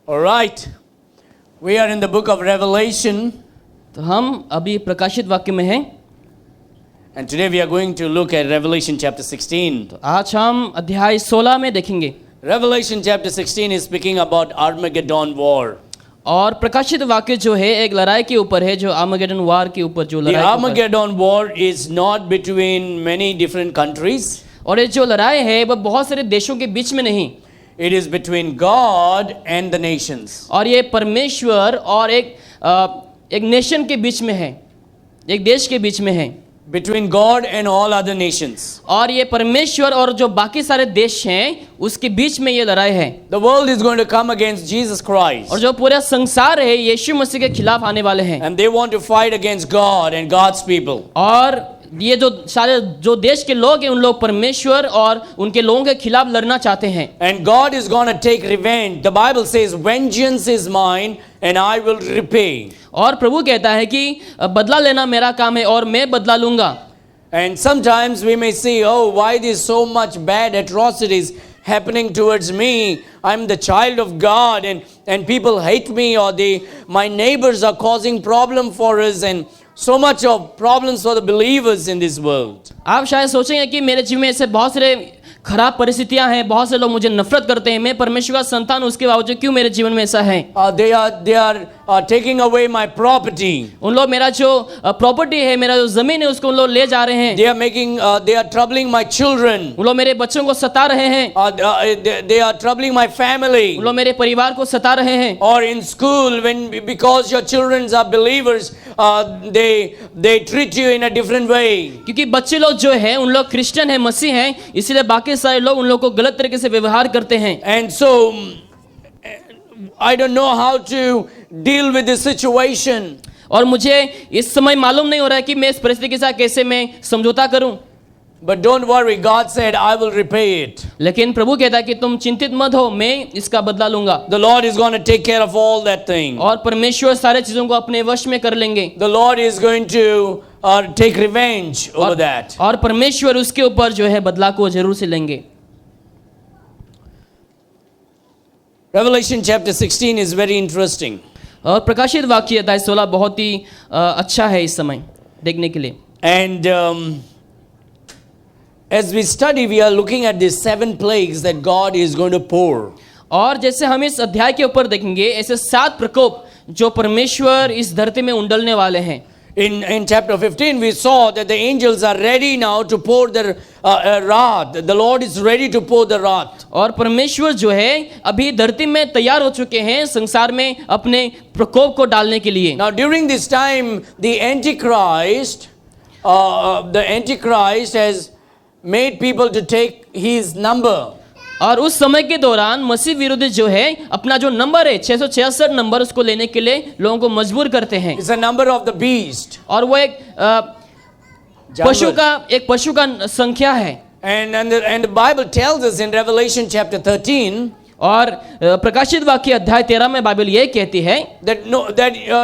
All right. We are in the book of Revelation. तो हम अभी प्रकाशित वाक्य में हैं। And today we are going to look at Revelation chapter 16. तो आज हम अध्याय 16 में देखेंगे। Revelation chapter 16 is speaking about Armageddon war. और प्रकाशित वाक्य जो है एक लड़ाई के ऊपर है, जो आर्मगेडन वार के ऊपर जो The लड़ाई Armageddon war is not between many different countries. और ये जो लड़ाई है वह बहुत सारे देशों के बीच में नहीं, It is between God and the nations. और ये परमेश्वर और एक नेशन के बीच में है, एक देश के बीच में है। Between God and all other nations. और ये परमेश्वर और जो बाकी सारे देश हैं उसके बीच में ये लड़ाई है। The world is going to come against Jesus Christ. और जो पूरा संसार है यीशु मसीह के खिलाफ आने वाले हैं। And they want to fight against God and God's people. और ये जो सारे जो देश के लोग हैं उन लोग परमेश्वर और उनके लोगों के खिलाफ लड़ना चाहते हैं। And God is going to take revenge. The Bible says, "Vengeance is mine, and I will repay." और प्रभु कहता है कि बदला लेना मेरा काम है और मैं बदला लूंगा। And sometimes we may say, "Oh, why there's so much bad atrocities happening towards me? I'm the child of God, and people hate me, or my neighbors are causing problem for us, and so much of problems for the believers in this world." आप शायद सोचेंगे कि मेरे जीवन में ऐसे बहुत सारे खराब परिस्थितियां हैं, बहुत से लोग मुझे नफरत करते हैं, मैं परमेश्वर का संतान हूं, उसके बावजूद क्यों मेरे जीवन में ऐसा है? They are taking away my property. उन लोग मेरा जो प्रॉपर्टी है, मेरा जो जमीन है उसको उन लोग ले जा रहे हैं। They are troubling my children. उन लोग मेरे बच्चों को सता रहे हैं। They are troubling my family. उन लोग मेरे परिवार को सता रहे हैं। Or in school, because your children are believers, they treat you in a different way. क्योंकि बच्चे लोग जो है उन लोग क्रिश्चियन है, मसीह हैं, इसीलिए बाकी सारे लोग उन लोग को गलत तरीके से व्यवहार करते हैं। And so I don't know how to deal with this situation. और मुझे इस समय मालूम नहीं हो रहा है कि मैं इस परिस्थिति के साथ कैसे मैं समझौता करूं। But don't worry, God said, "I will repay it." लेकिन प्रभु कहता है कि तुम चिंतित मत हो, मैं इसका बदला लूंगा। The Lord is going to take care of all that thing. और परमेश्वर सारे चीजों को अपने वश में कर लेंगे। The Lord is going to take revenge over that. और परमेश्वर उसके ऊपर जो है बदला को जरूर से लेंगे। Revelation chapter 16 is very interesting. और प्रकाशित वाक्य अध्याय 16 बहुत ही अच्छा है इस समय देखने के लिए। And as we study, we are looking at these 7 plagues that God is going to pour. और जैसे हम इस अध्याय के ऊपर देखेंगे, ऐसे 7 प्रकोप जो परमेश्वर इस धरती में उंडलने वाले हैं। In chapter 15, we saw that the angels are ready now to pour their wrath. The Lord is ready to pour the wrath. और परमेश्वर जो है अभी धरती में तैयार हो चुके हैं संसार में अपने प्रकोप को डालने के लिए। Now during this time, the Antichrist has made people to take his number. और उस समय के दौरान मसीह विरोधी जो है अपना जो नंबर है 666 नंबर उसको लेने के लिए लोगों को मजबूर करते हैं। It's a number of the beast. और वो एक पशु का संख्या है। And the Bible tells us in Revelation chapter 13. और प्रकाशित वाक्य अध्याय 13 में बाइबल ये कहती है that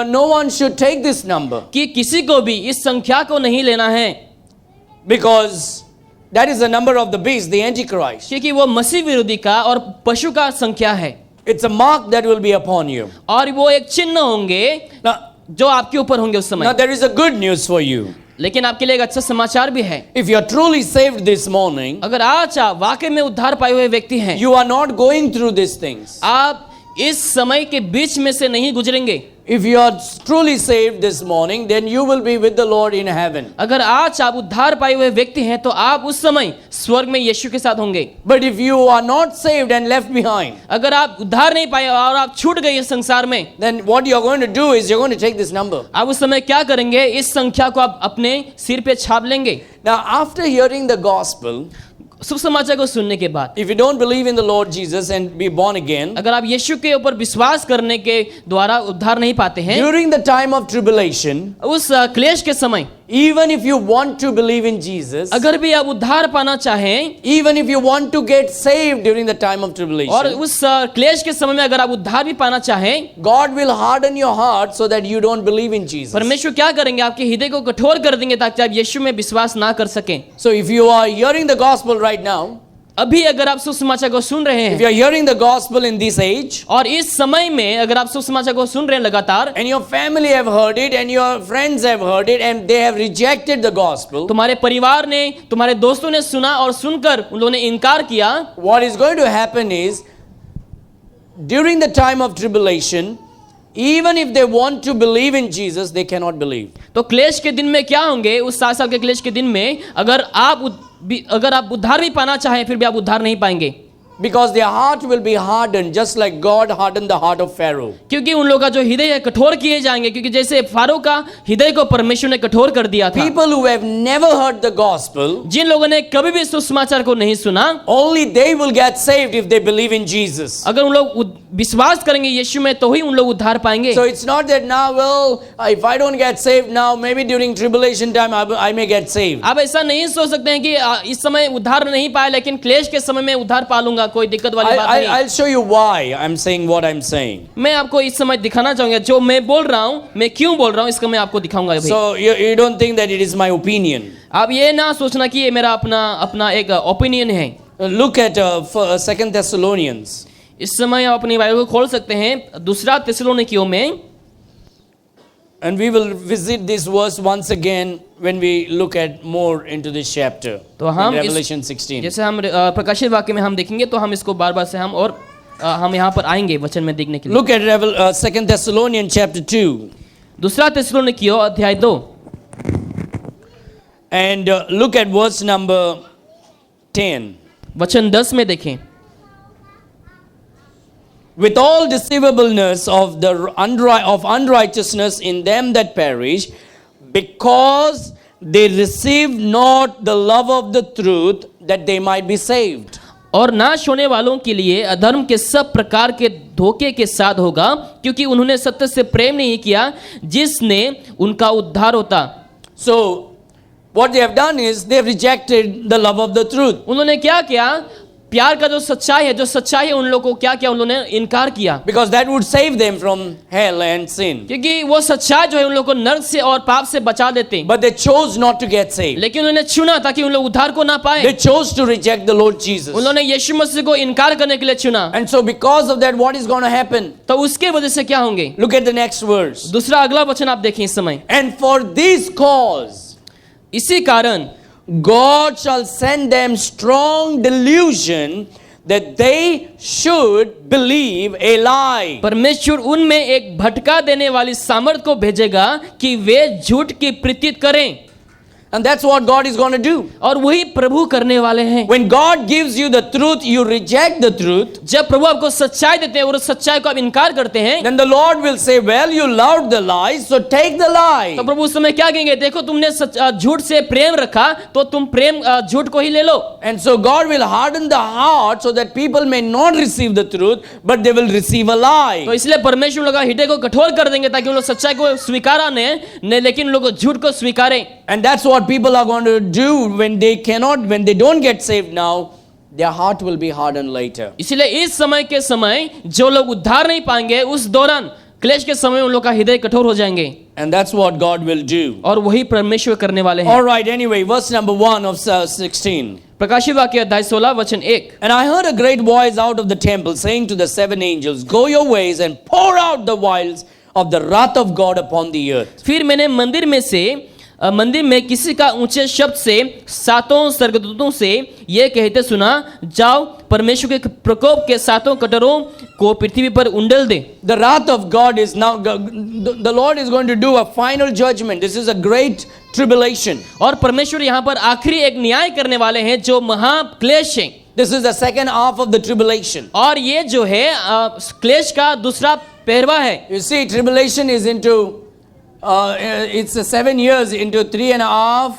no one should take this number. कि किसी को भी इस संख्या को नहीं लेना है। Because that is the number of the beast, the Antichrist. क्योंकि वो मसीह विरोधी का और पशु का संख्या है। It's a mark that will be upon you. और वो एक चिन्ह होंगे जो आपके ऊपर होंगे उस समय। Now there is a good news for you. लेकिन आपके लिए एक अच्छा समाचार भी है। If you are truly saved this morning, अगर आज आप वाकई में उद्धार पाए हुए व्यक्ति हैं, you are not going through these things. आप इस समय के बीच में से नहीं गुजरेंगे। If you are truly saved this morning, then you will be with the Lord in heaven. अगर आज आप उद्धार पाए हुए व्यक्ति हैं तो आप उस समय स्वर्ग में यीशु के साथ होंगे। But if you are not saved and left behind, अगर आप उद्धार नहीं पाए और आप छूट गए इस संसार में, then what you are going to do is you are going to take this number. आप उस समय क्या करेंगे? इस संख्या को आप अपने सिर पे छाप लेंगे। Now after hearing the gospel, शुभ समाचार को सुनने के बाद, if you don't believe in the Lord Jesus and be born again, अगर आप यीशु के ऊपर विश्वास करने के द्वारा उद्धार नहीं पाते हैं, during the time of tribulation, उस क्लेश के समय, even if you want to believe in Jesus, अगर भी आप उद्धार पाना चाहें, even if you want to get saved during the time of और tribulation, उस क्लेश के समय में अगर आप उद्धार भी पाना चाहें, God will harden your heart so that you don't believe in Jesus. परमेश्वर क्या करेंगे? आपके हृदय को कठोर कर देंगे ताकि आप यीशु में विश्वास ना कर सकें। So if you are hearing the gospel right now, अभी अगर आप सुसमाचार को सुन रहे if हैं you are hearing the gospel in this age, और इस समय में अगर आप सुसमाचार को सुन रहे हैं लगातार, and your family have heard it, and your friends have heard it, and they have rejected the gospel, तुम्हारे परिवार ने, तुम्हारे दोस्तों ने सुना और सुनकर उन लोगों ने इनकार किया, what is going to happen is, during the time of tribulation, even if they want to believe in Jesus, they cannot believe. तो क्लेश के दिन में क्या होंगे? उस 7 साल के क्लेश के दिन में अगर आप उद्धार भी पाना चाहें फिर भी आप उद्धार नहीं पाएंगे, Because their heart will be hardened, just like God hardened the heart of Pharaoh. क्योंकि उन लोगों का जो हृदय है कठोर किए जाएंगे, क्योंकि जैसे फारो का हृदय को परमेश्वर ने कठोर कर दिया था। People who have never heard the gospel, जिन लोगों ने कभी भी सुसमाचार को नहीं सुना, only they will get saved if they believe in Jesus. अगर उन लोग विश्वास करेंगे यीशु में तो ही उन लोग उद्धार पाएंगे। So it's not that now, well, if I don't get saved now, maybe during tribulation time I may get saved. आप ऐसा नहीं सोच सकते हैं कि इस समय उद्धार नहीं पाया लेकिन क्लेश के समय में उद्धार पा लूंगा, कोई दिक्कत वाली बात नहीं। I'll show you why I'm saying what I'm saying. मैं आपको इस समय दिखाना चाहूंगा जो मैं बोल रहा हूँ, मैं क्यों बोल रहा हूँ, इसका मैं आपको दिखाऊंगा अभी। So you don't think that it is my opinion. आप ये ना सोचना कि ये मेरा अपना एक ओपिनियन है। Look at 2 Thessalonians. इस समय आप अपनी बाइबल को खोल सकते हैं दूसरा थिस्सलुनीकियों में, And we will visit this verse once again when we look at more into this chapter. तो हम in Revelation 16. जैसे हम प्रकाशित वाक्य में हम देखेंगे तो हम इसको बार बार से हम यहाँ पर आएंगे वचन में देखने के लिए। Look at 2 Thessalonians chapter 2. दूसरा थिस्सलुनीकियों अध्याय 2 And look at verse number 10. वचन 10 में देखें। With all deceivableness of unrighteousness in them that perish, because they received not the love of the truth, that they might be saved. और नाश होने वालों के लिए अधर्म के सब प्रकार के धोखे के साथ होगा, क्योंकि उन्होंने सत्य से प्रेम नहीं किया जिसने उनका उद्धार होता। So what they have done is they have rejected the love of the truth. उन्होंने क्या किया? प्यार का जो सच्चाई है उन लोगों को क्या किया? उन्होंने इनकार किया, Because that would save them from hell and sin. क्योंकि वो सच्चाई जो है उन लोगों को नरक से और पाप से बचा देते। But they chose not to get saved. लेकिन उन्होंने चुना ताकि उन लोग उद्धार को ना पाए। They chose to reject the Lord Jesus. उन्होंने यीशु मसीह को इनकार करने के लिए चुना। And so because of that, what is going to happen? तो उसके वजह से क्या होंगे? Look at the next verse. दूसरा अगला वचन आप देखें इस समय। And for this cause, इसी कारण God shall send them strong delusion that they should believe a lie. परमेश्वर उनमें एक भटका देने वाली सामर्थ को भेजेगा कि वे झूठ की प्रतीत करें। And that's what God is going to do. और वही प्रभु करने वाले हैं। When God gives you the truth, you reject the truth. जब प्रभु आपको सच्चाई देते हैं और उस सच्चाई को आप इनकार करते हैं, Then the Lord will say, well, you loved the lies, so take the lie. तो प्रभु उस समय क्या कहेंगे? देखो तुमने झूठ से प्रेम रखा तो तुम प्रेम झूठ को ही ले लो। And so God will harden the heart so that people may not receive the truth, but they will receive a lie. तो इसलिए परमेश्वर लोग हृदय को कठोर कर देंगे ताकि उन लोग सच्चाई को स्वीकारा नहीं, लेकिन लोग झूठ को स्वीकारें। And that's what people are going to do when they don't get saved now. Their heart will be hardened later. इसलिए इस समय के समय जो लोग उद्धार नहीं पाएंगे उस दौरान क्लेश के समय उन लोग का हृदय कठोर हो जाएंगे। And that's what God will do. और वही परमेश्वर करने वाले हैं। All right, anyway, verse number 1 of 16. प्रकाशित वाक्य अध्याय 16 वचन 1। And I heard a great voice out of the temple saying to the 7 angels, go your ways and pour out the vials of the wrath of God upon the earth. फिर मैंने मंदिर में किसी का ऊंचे शब्द से 7 स्वर्गदूतों से ये कहते सुना, जाओ परमेश्वर के प्रकोप के 7 कटोरों को पृथ्वी पर उंडेल दे। The wrath of God is now, the Lord is going to do a final judgment. This is a great tribulation. और परमेश्वर यहाँ पर आखिरी एक न्याय करने वाले हैं जो महाक्लेश है। This is the second half of the tribulation. और ये जो है क्लेश का दूसरा पहरवा है। You see, tribulation is into it's 7 years into 3.5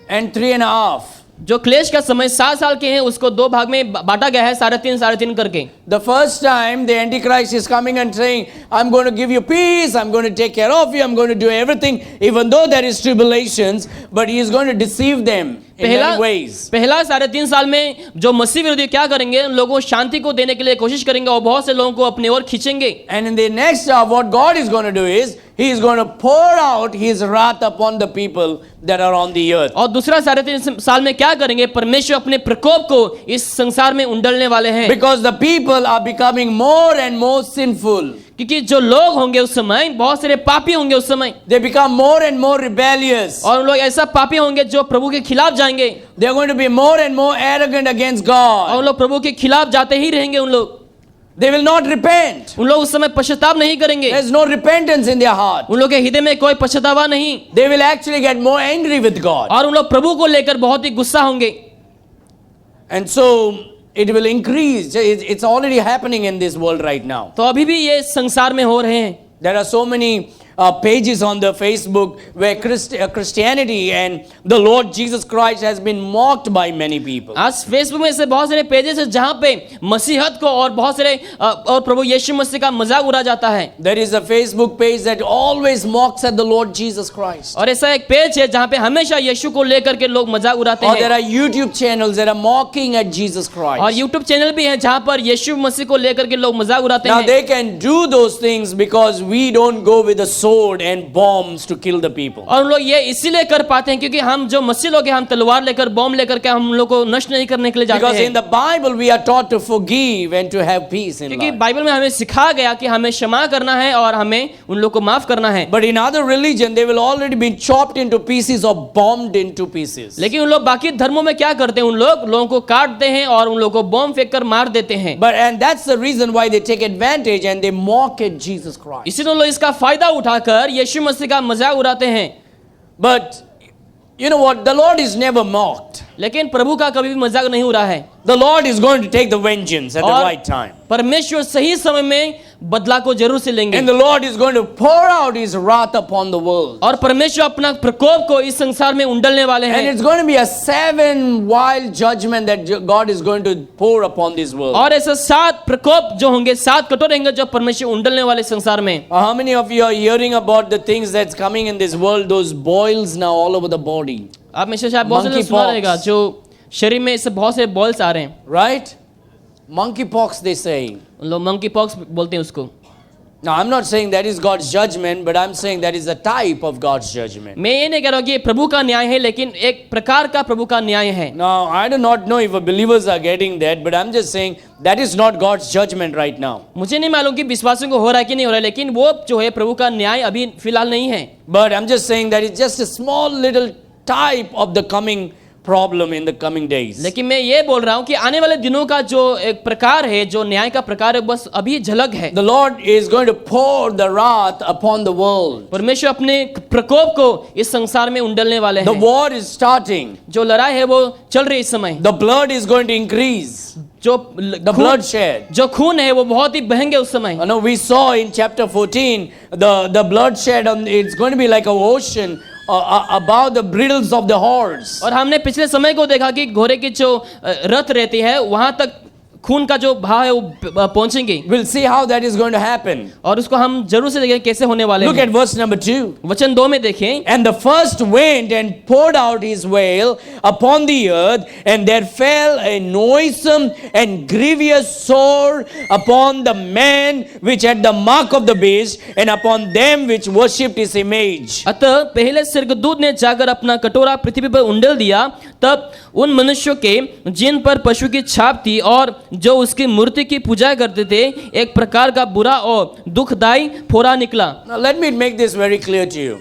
and 3.5. जो क्लेश का समय 7 साल के हैं उसको 2 भाग में बांटा गया है, 3.5 करके। The first time the Antichrist is coming and saying, I'm going to give you peace, I'm going to take care of you, I'm going to do everything, even though there is tribulations, but he is going to deceive them. in many ways. पहला 3.5 साल में जो मसीह विरोधी क्या करेंगे, उन लोगों को शांति को देने के लिए कोशिश करेंगे और बहुत से लोगों को अपनी ओर खींचेंगे. And in the next half, what God is going to do is, He is going to pour out His wrath upon the people that are on the earth. और दूसरा 3.5 साल में क्या करेंगे, परमेश्वर अपने प्रकोप को इस संसार में उंडलने वाले हैं. Because the people are becoming more and more sinful. क्योंकि जो लोग होंगे उस समय, बहुत सारे पापी होंगे उस समय, They become more and more rebellious. और उन लोग ऐसा पापी होंगे जो प्रभु के खिलाफ जाएंगे, They are going to be more and more arrogant against और God. उन लोग प्रभु के खिलाफ जाते ही रहेंगे. उन लोग They will not repent. उन लोग उस समय पश्चाताप नहीं करेंगे. There is no repentance in their heart. उन लोग के हृदय में कोई पश्चातावा नहीं, They will actually get more angry with God. और उन लोग प्रभु को लेकर बहुत ही गुस्सा होंगे. And so it will increase. It's already happening in this world right now. तो अभी भी ये संसार में हो रहे हैं. There are so many pages on the Facebook where Christianity and the Lord Jesus Christ has been mocked by many people. आज फेसबुक में ऐसे बहुत सारे पेजेस हैं जहां पे मसीहत को और बहुत सारे और प्रभु यीशु मसीह का मजाक उड़ा जाता है. There is a Facebook page that always mocks at the Lord Jesus Christ. और ऐसा एक पेज है जहां पे हमेशा यीशु को लेकर के लोग मजाक उड़ाते Or there हैं. are YouTube channels that are mocking at Jesus और Christ. यूट्यूब चैनल भी है जहां पर यीशु मसीह को लेकर के लोग मजाक उड़ाते Now हैं. they can do those things because we don't go with a sword and bombs to kill the people. और उन लोग ये इसीलिए कर पाते हैं क्योंकि हम जो मसीह लोग हैं, हम तलवार लेकर बॉम्ब लेकर के हम लोग को नष्ट नहीं करने के लिए जाते Because in हैं. the Bible we are taught to forgive and to have peace in क्योंकि life. बाइबल में हमें सिखाया गया कि हमें क्षमा करना है और हमें उन लोग को माफ करना है. But in other religion they will already be chopped into pieces or bombed into pieces. लेकिन उन लोग बाकी धर्मों में क्या करते हैं, उन लोगों को काटते हैं और उन लोगों को बॉम्ब फेंक कर मार देते हैं. But and that's the reason why they take advantage and they mock at Jesus Christ. इसीलिए उन लोग इसका फायदा उठाकर यीशु मसीह का मजाक उड़ाते हैं. But you know what? The Lord is never mocked. लेकिन प्रभु का कभी भी मजाक नहीं उड़ा है. The Lord is going to take the vengeance at the और right time. परमेश्वर सही समय में बदला को जरूर से लेंगे. And the Lord is going to pour out His wrath upon the world. और परमेश्वर अपना प्रकोप को इस संसार में उंडलने वाले And हैं. it's going to be a 7 wild judgment that God is going to pour upon this world. और ऐसे 7 प्रकोप जो होंगे, 7 कटोरे होंगे जो परमेश्वर उंडलने वाले संसार में. How many of you are hearing about the things that's coming in this world? Those boils now all over the body, आप में से शायद बहुत से लोग सुना रहेगा जो शरीर में इससे बहुत से बॉल्स आ रहे हैं. right? Monkeypox, they say. उन लोग मंकी पॉक्स बोलते हैं उसको. Now, I'm not saying that is God's judgment, but I'm saying that is a type of God's judgment. मैं ये नहीं कह रहा हूँ कि ये प्रभु का न्याय है, लेकिन एक प्रकार का प्रभु का न्याय है. Now, I do not know if believers are getting that, but I'm just saying that is not God's judgment right now. मुझे नहीं मालूम कि विश्वासियों को हो रहा है कि नहीं हो रहा है, लेकिन वो जो है प्रभु का न्याय अभी फिलहाल नहीं है. But I'm just saying that it's just a small little type of the coming problem in the coming days. लेकिन मैं ये बोल रहा हूँ कि आने वाले दिनों का जो एक प्रकार है, जो न्याय का प्रकार है, बस अभी झलक है. The Lord is going to pour the wrath upon the world. परमेश्वर अपने प्रकोप को इस संसार में उंडलने वाले The हैं. war is starting. जो लड़ाई है वो चल रही है इस समय. The blood is going to increase. जो The bloodshed. जो खून है वो बहुत ही बहेंगे उस समय. I know we saw in chapter 14 the bloodshed. It's going to be like an ocean about the bridles of the horse. और हमने पिछले समय को देखा कि घोड़े की जो रथ रहती है वहां तक खून का जो भाव है वो पहुंचेंगे. We'll see how that is going to happen. और उसको हम जरूर से देखें कैसे होने वाले Look हैं. at verse number 2. वचन 2 में देखें. And the first went and poured out his wail upon the earth, and there fell a noisome and grievous sore upon the man which had the mark of the beast, and upon them which worshipped his image. अतः पहले स्वर्गदूत ने जाकर अपना कटोरा पृथ्वी पर उंडेल दिया. तब उन मनुष्यों के जिन पर पशु की छाप थी और जो उसकी मूर्ति की पूजा करते थे, एक प्रकार का बुरा और दुखदाई फोड़ा निकला. Now let me make this very clear to you.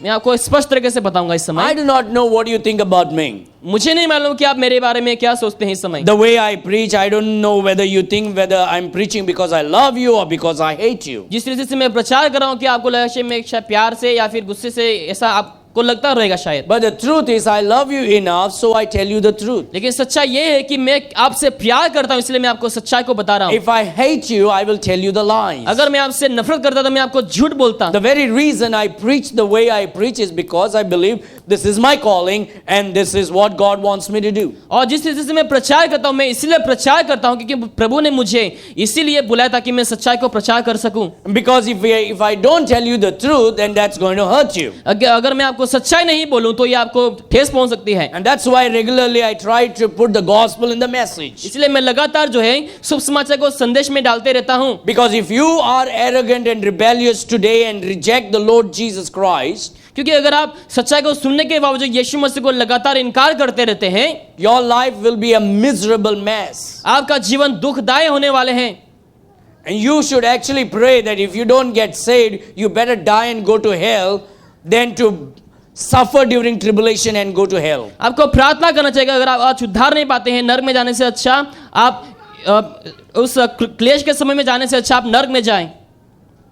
मैं आपको स्पष्ट तरीके से बताऊंगा इस I समय. do not know what you think about me. मुझे नहीं मालूम कि आप मेरे बारे में क्या सोचते हैं इस समय. The way I preach, I don't know whether you think whether I'm preaching because I love you or because I hate you. जिस तरीके से मैं प्रचार कर रहा हूँ कि आपको लगा कि मैं शायद प्यार से या फिर गुस्से से ऐसा आपको लगता रहेगा शायद. But the truth is, I love you enough, so I tell you the truth. लेकिन सच्चाई ये है कि मैं आपसे प्यार करता हूँ, इसलिए मैं आपको सच्चाई को बता रहा हूँ. If I hate you, I will tell you the lies. अगर मैं आपसे नफरत करता तो मैं आपको झूठ बोलता. The very reason I preach the way I preach is because I believe this is my calling and this is what God wants me to do. और जिस तरीके से मैं प्रचार करता हूँ, मैं इसलिए प्रचार करता हूँ क्योंकि प्रभु ने मुझे इसीलिए बुलाया ताकि मैं सच्चाई को प्रचार कर सकूं. Because if I don't tell you the truth, then that's going to hurt you. अगर मैं आपको आपको सच्चाई नहीं बोलूं तो ये आपको ठेस पहुंच सकती है। And that's why regularly I try to put the gospel in the message. इसलिए मैं लगातार जो है शुभ समाचार को संदेश में डालते रहता हूं। Because if you are arrogant and rebellious today and reject the Lord Jesus Christ, क्योंकि अगर आप सच्चाई को सुनने के बावजूद यीशु मसीह को लगातार इनकार करते रहते हैं, your life will be a miserable mess. आपका जीवन दुखदायी होने वाले हैं। And you should actually pray that if you don't get saved, you better die and go to hell than to suffer during tribulation and go to hell. आपको प्रार्थना करना चाहिए अगर आप आज उद्धार नहीं पाते हैं, नरक में जाने से अच्छा आप उस क्लेश के समय में जाने से अच्छा आप नरक में जाएं।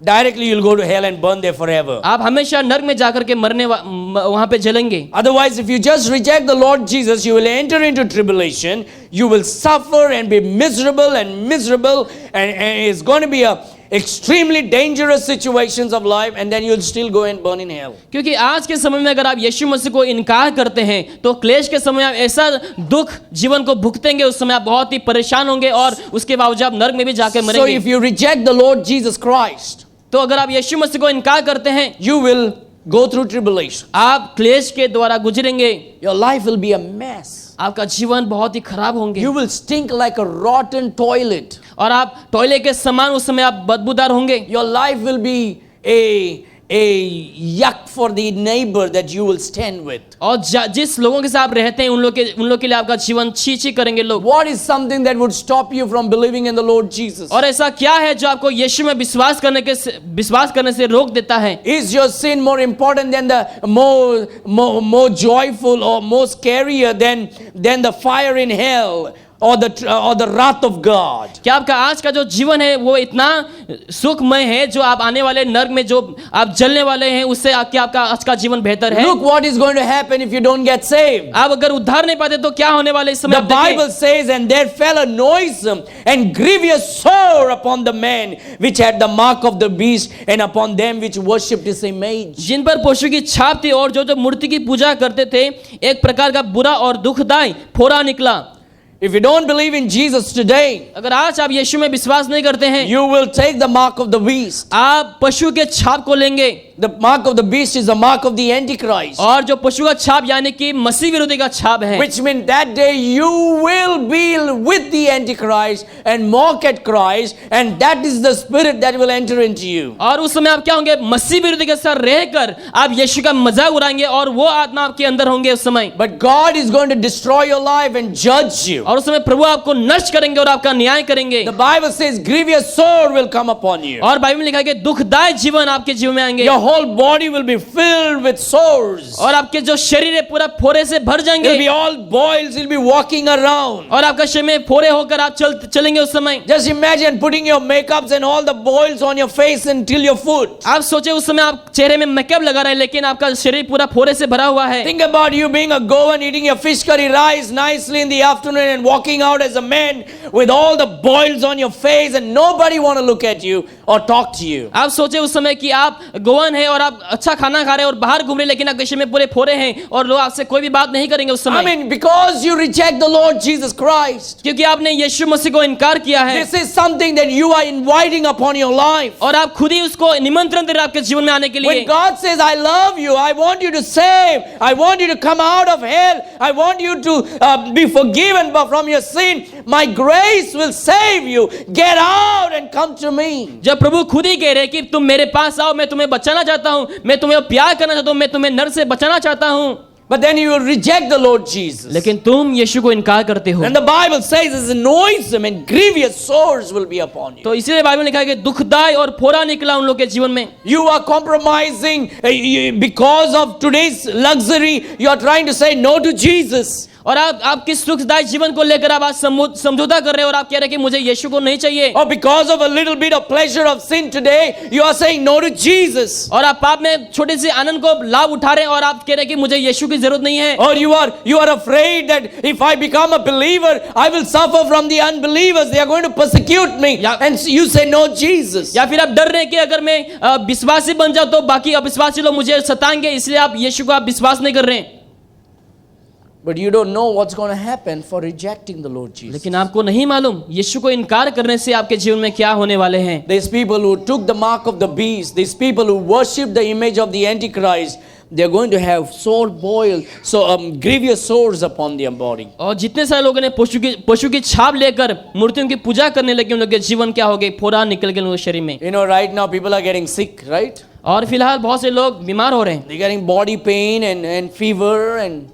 Directly you'll go to hell and burn there forever. आप हमेशा नरक में जाकर के वहां पे जलेंगे। Otherwise, if you just reject the Lord Jesus, you will enter into tribulation. You will suffer and be miserable, and it's going to be a extremely dangerous situations of life, and then you'll still go and burn in hell. क्योंकि आज के समय में अगर आप यीशु मसीह को इनकार करते हैं तो क्लेश के समय आप ऐसा दुख जीवन को भुगतेंगे, उस समय आप बहुत ही परेशान होंगे और उसके बावजूद आप नरक में भी जाकर So मरेंगे। if you reject the Lord Jesus Christ, तो अगर आप यीशु मसीह को इनकार करते हैं, you will go through tribulation. आप क्लेश के द्वारा गुजरेंगे, Your life will be a mess. आपका जीवन बहुत ही खराब होंगे You will stink like a rotten toilet. और आप टॉयलेट के समान उस समय आप बदबूदार होंगे। Your life will be a yuck for the neighbor that you will stand with. और जिस लोगों के साथ आप रहते हैं उन लोग के लिए आपका जीवन छी छी करेंगे लोग। What is something that would stop you from believing in the Lord Jesus? और ऐसा क्या है जो आपको यीशु में विश्वास करने से रोक देता है? Is your sin more important than the more joyful or more scarier than the fire in hell or the wrath of God? क्या आपका आज का जो जीवन है वो इतना सुखमय है जो आप आने वाले नरक में जो आप जलने वाले हैं उससे क्या आपका आज का जीवन बेहतर है? Look what is going to happen if you don't get saved. आप अगर उद्धार नहीं पाते तो क्या होने वाले इस समय? The Bible says, and there fell a noisome and grievous sore upon the man which had the mark of the beast and upon them which worshipped his image. जिन पर पशु की छाप थी और जो मूर्ति की पूजा करते थे, एक प्रकार का बुरा और दुखदाई फोड़ा निकला। If you don't believe in Jesus today, अगर आज आप यीशु में विश्वास नहीं करते हैं, you will take the mark of the beast. आप पशु के छाप को लेंगे। The mark of the beast is the mark of the Antichrist. और जो पशु का छाप यानी कि मसीह विरोधी का छाप है, Which means that day you will be with the Antichrist and mock at Christ, and that is the spirit that will enter into you. और उस समय आप क्या होंगे? मसीह विरोधी के साथ रहकर आप यीशु का मजाक उड़ाएंगे और वो आत्मा आपके अंदर होंगे उस समय। But God is going to destroy your life and judge you. और उस समय प्रभु आपको नष्ट करेंगे और आपका न्याय करेंगे। The Bible says grievous sore will come upon you. और बाइबल में लिखा है कि दुखदायी जीवन आपके जीवन में आएंगे। Your whole body will be filled with sores. और आपके जो शरीर है पूरा फोड़े से भर जाएंगे। It'll be all boils. You'll be walking around. और आपका शरीर में फोड़े होकर आप चलेंगे उस समय। Just imagine putting your makeups and all the boils on your face until your foot. आप सोचे उस समय आप चेहरे में मेकअप लगा रहे हैं लेकिन आपका शरीर पूरा फोड़े से भरा हुआ है। Think about you being a Goan, eating your fish curry rice nicely in the afternoon and walking out as a man with all the boils on your face and nobody want to look at you or talk to you. आप सोचे उस समय कि आप गोवन हैं और आप अच्छा खाना खा रहे हैं और बाहर घूम रहे हैं लेकिन आपके शरीर में पूरे फोड़े हैं और लोग आपसे कोई भी बात नहीं करेंगे उस समय। I mean, because you reject the Lord Jesus Christ. क्योंकि आपने यीशु मसीह को इनकार किया है। This is something that you are inviting upon your life. और आप खुद ही उसको निमंत्रण दे रहे हैं आपके जीवन में आने के लिए। When God says, I love you, I want you to save, I want you to come out of hell, I want you to be forgiven from your sin, my grace will save you, get out and come to me. जब प्रभु खुद ही कह रहे हैं कि तुम मेरे पास आओ, मैं तुम्हें बचाना चाहता हूं, मैं तुम्हें प्यार करना चाहता हूं, मैं तुम्हें नरक से बचाना चाहता हूं। But then you will reject the Lord Jesus. लेकिन तुम यीशु को इनकार करते हो। And the Bible says it's noisome and grievous sores will be upon you. तो इसीलिए बाइबल में लिखा है कि दुखदाई और फोड़ा निकला उन लोग के जीवन में। You are compromising because of today's luxury. You are trying to say no to Jesus. और आप किस सुखदायी जीवन को लेकर आप आज समझौता कर रहे हैं और आप कह रहे हैं कि मुझे यीशु को नहीं चाहिए। Or because of a little bit of pleasure of sin today, you are saying no to Jesus. और आप पाप में छोटे से आनंद को लाभ उठा रहे हैं और आप कह रहे हैं कि मुझे यीशु की जरूरत नहीं है। Or you are afraid that if I become a believer, I will suffer from the unbelievers. They are going to persecute me. And you say no Jesus. या फिर आप डर रहे हैं कि अगर मैं विश्वासी बन जाऊं तो बाकी अविश्वासी लोग मुझे सताएंगे, इसलिए आप यीशु को आप विश्वास नहीं कर रहे हैं। But you don't know what's going to happen for rejecting the Lord Jesus. लेकिन आपको नहीं मालूम यीशु को इनकार करने से आपके जीवन में क्या होने वाले हैं। These people who took the mark of the beast, these people who worshipped the image of the Antichrist, they're going to have sore boil, so grievous sores upon their body. और जितने सारे लोगों ने पशु की छाप लेकर मूर्तियों की पूजा करने लगे, उन लोगों के जीवन क्या हो गए, फोड़ा निकल गए उनके शरीर में। You know, right now people are getting sick, right? और फिलहाल बहुत से लोग बीमार हो रहे हैं, They're getting body pain and fever, and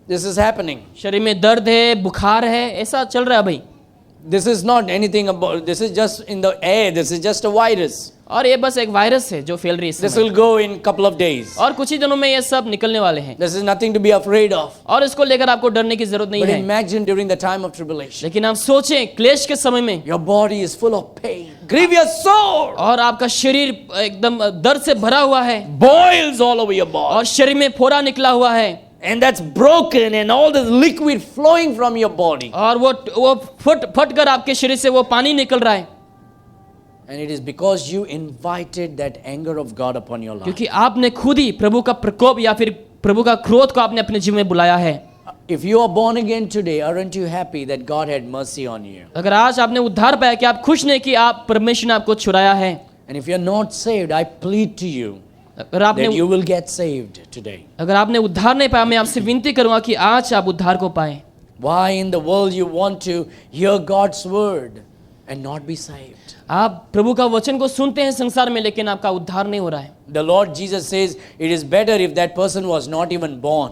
this is happening. शरीर में दर्द है, बुखार है, ऐसा चल रहा है भाई। This is not anything about, this is just in the air, this is just a virus. और ये बस एक वायरस है जो फैल रही है इस This समय। will go in couple of days. और कुछ ही दिनों में ये सब निकलने वाले हैं, This is nothing to be afraid of. और इसको लेकर आपको डरने की जरूरत नहीं But है। imagine during the time of tribulation, लेकिन आप सोचें क्लेश के समय में, your body is full of pain, grievous sore, और आपका शरीर एकदम दर्द से भरा हुआ है, boils all over your body, और शरीर में फोड़ा निकला हुआ है, and that's broken, and all this liquid flowing from your body. और वो फट कर आपके शरीर से वो पानी निकल रहा है, And it is because you invited that anger of God upon your life. क्योंकि आपने खुद ही प्रभु का प्रकोप या फिर प्रभु का क्रोध को आपने अपने जीवन में बुलाया है। If you are born again today, aren't you happy that God had mercy on you? अगर आज आपने उद्धार पाया, कि आप खुश नहीं कि आप परमेश्वर ने आपको छुड़ाया है। And if you're not saved, I plead to you अगर आपने that you will get saved today. अगर आपने उद्धार नहीं पाया, मैं आपसे विनती करूंगा कि आज आप उद्धार को पाएं। Why in the world you want to hear God's word and not be saved? आप प्रभु का वचन को सुनते हैं संसार में, लेकिन आपका उद्धार नहीं हो रहा है। The Lord Jesus says it is better if that person was not even born.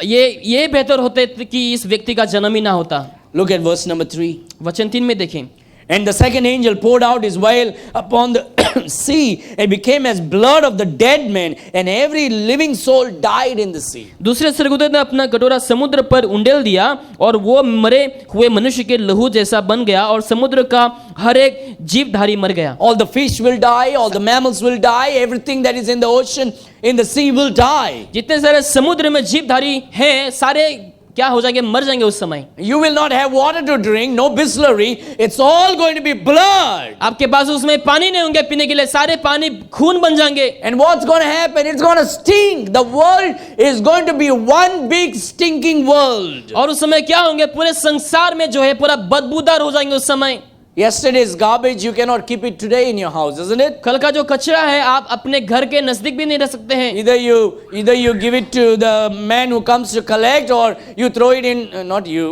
ये बेहतर होते कि इस व्यक्ति का जन्म ही ना होता। Look at verse number 3. वचन 3 में देखें, And the second angel poured out his vial upon the sea, and became as blood of the dead men, and every living soul died in the sea. दूसरे स्वर्गदूत ने अपना कटोरा समुद्र पर उंडेल दिया, और वो मरे हुए मनुष्य के लहू जैसा बन गया, और समुद्र का हर एक जीवधारी मर गया। All the fish will die, all the mammals will die, everything that is in the ocean, in the sea will die. जितने सारे समुद्र में जीवधारी हैं, सारे क्या हो जाएंगे, मर जाएंगे उस समय। You will not have water to drink, no Bisleri. It's all going to be blood. आपके पास उसमें पानी नहीं होंगे पीने के लिए, सारे पानी खून बन जाएंगे। And what's going to happen? It's going to stink. The world is going to be one big stinking world. और उस समय क्या होंगे, पूरे संसार में जो है पूरा बदबूदार हो जाएंगे उस समय। Yesterday's garbage, you cannot keep it today in your house, isn't it? कल का जो कचरा है, आप अपने घर के नजदीक भी नहीं रह सकते हैं। Either you give it to the man who comes to collect, or you throw it in, not you,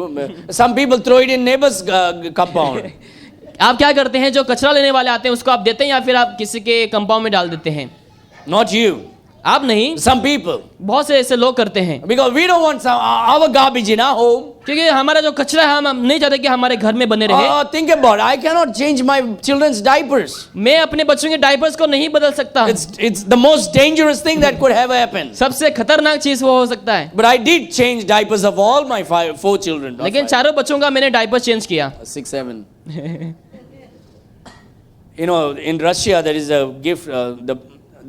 some people throw it in neighbor's compound. आप क्या करते हैं, जो कचरा लेने वाले आते हैं उसको आप देते हैं, या फिर आप किसी के कंपाउंड में डाल देते हैं? Not you. आप नहीं, Some people. बहुत से ऐसे लोग करते हैं। Because we don't want our garbage in our home. क्योंकि हमारा जो कचरा है, हम नहीं चाहते कि हमारे घर में बने रहे। Think about it. I cannot change my children's diapers. मैं अपने बच्चों के डायपर्स को नहीं बदल सकता। It's the most dangerous thing that could have happened. सबसे खतरनाक चीज वो हो सकता है। But I did change diapers of all my 4 children. लेकिन चारों बच्चों का मैंने डायपर चेंज किया। 6, 7. You know, in Russia there is a gift.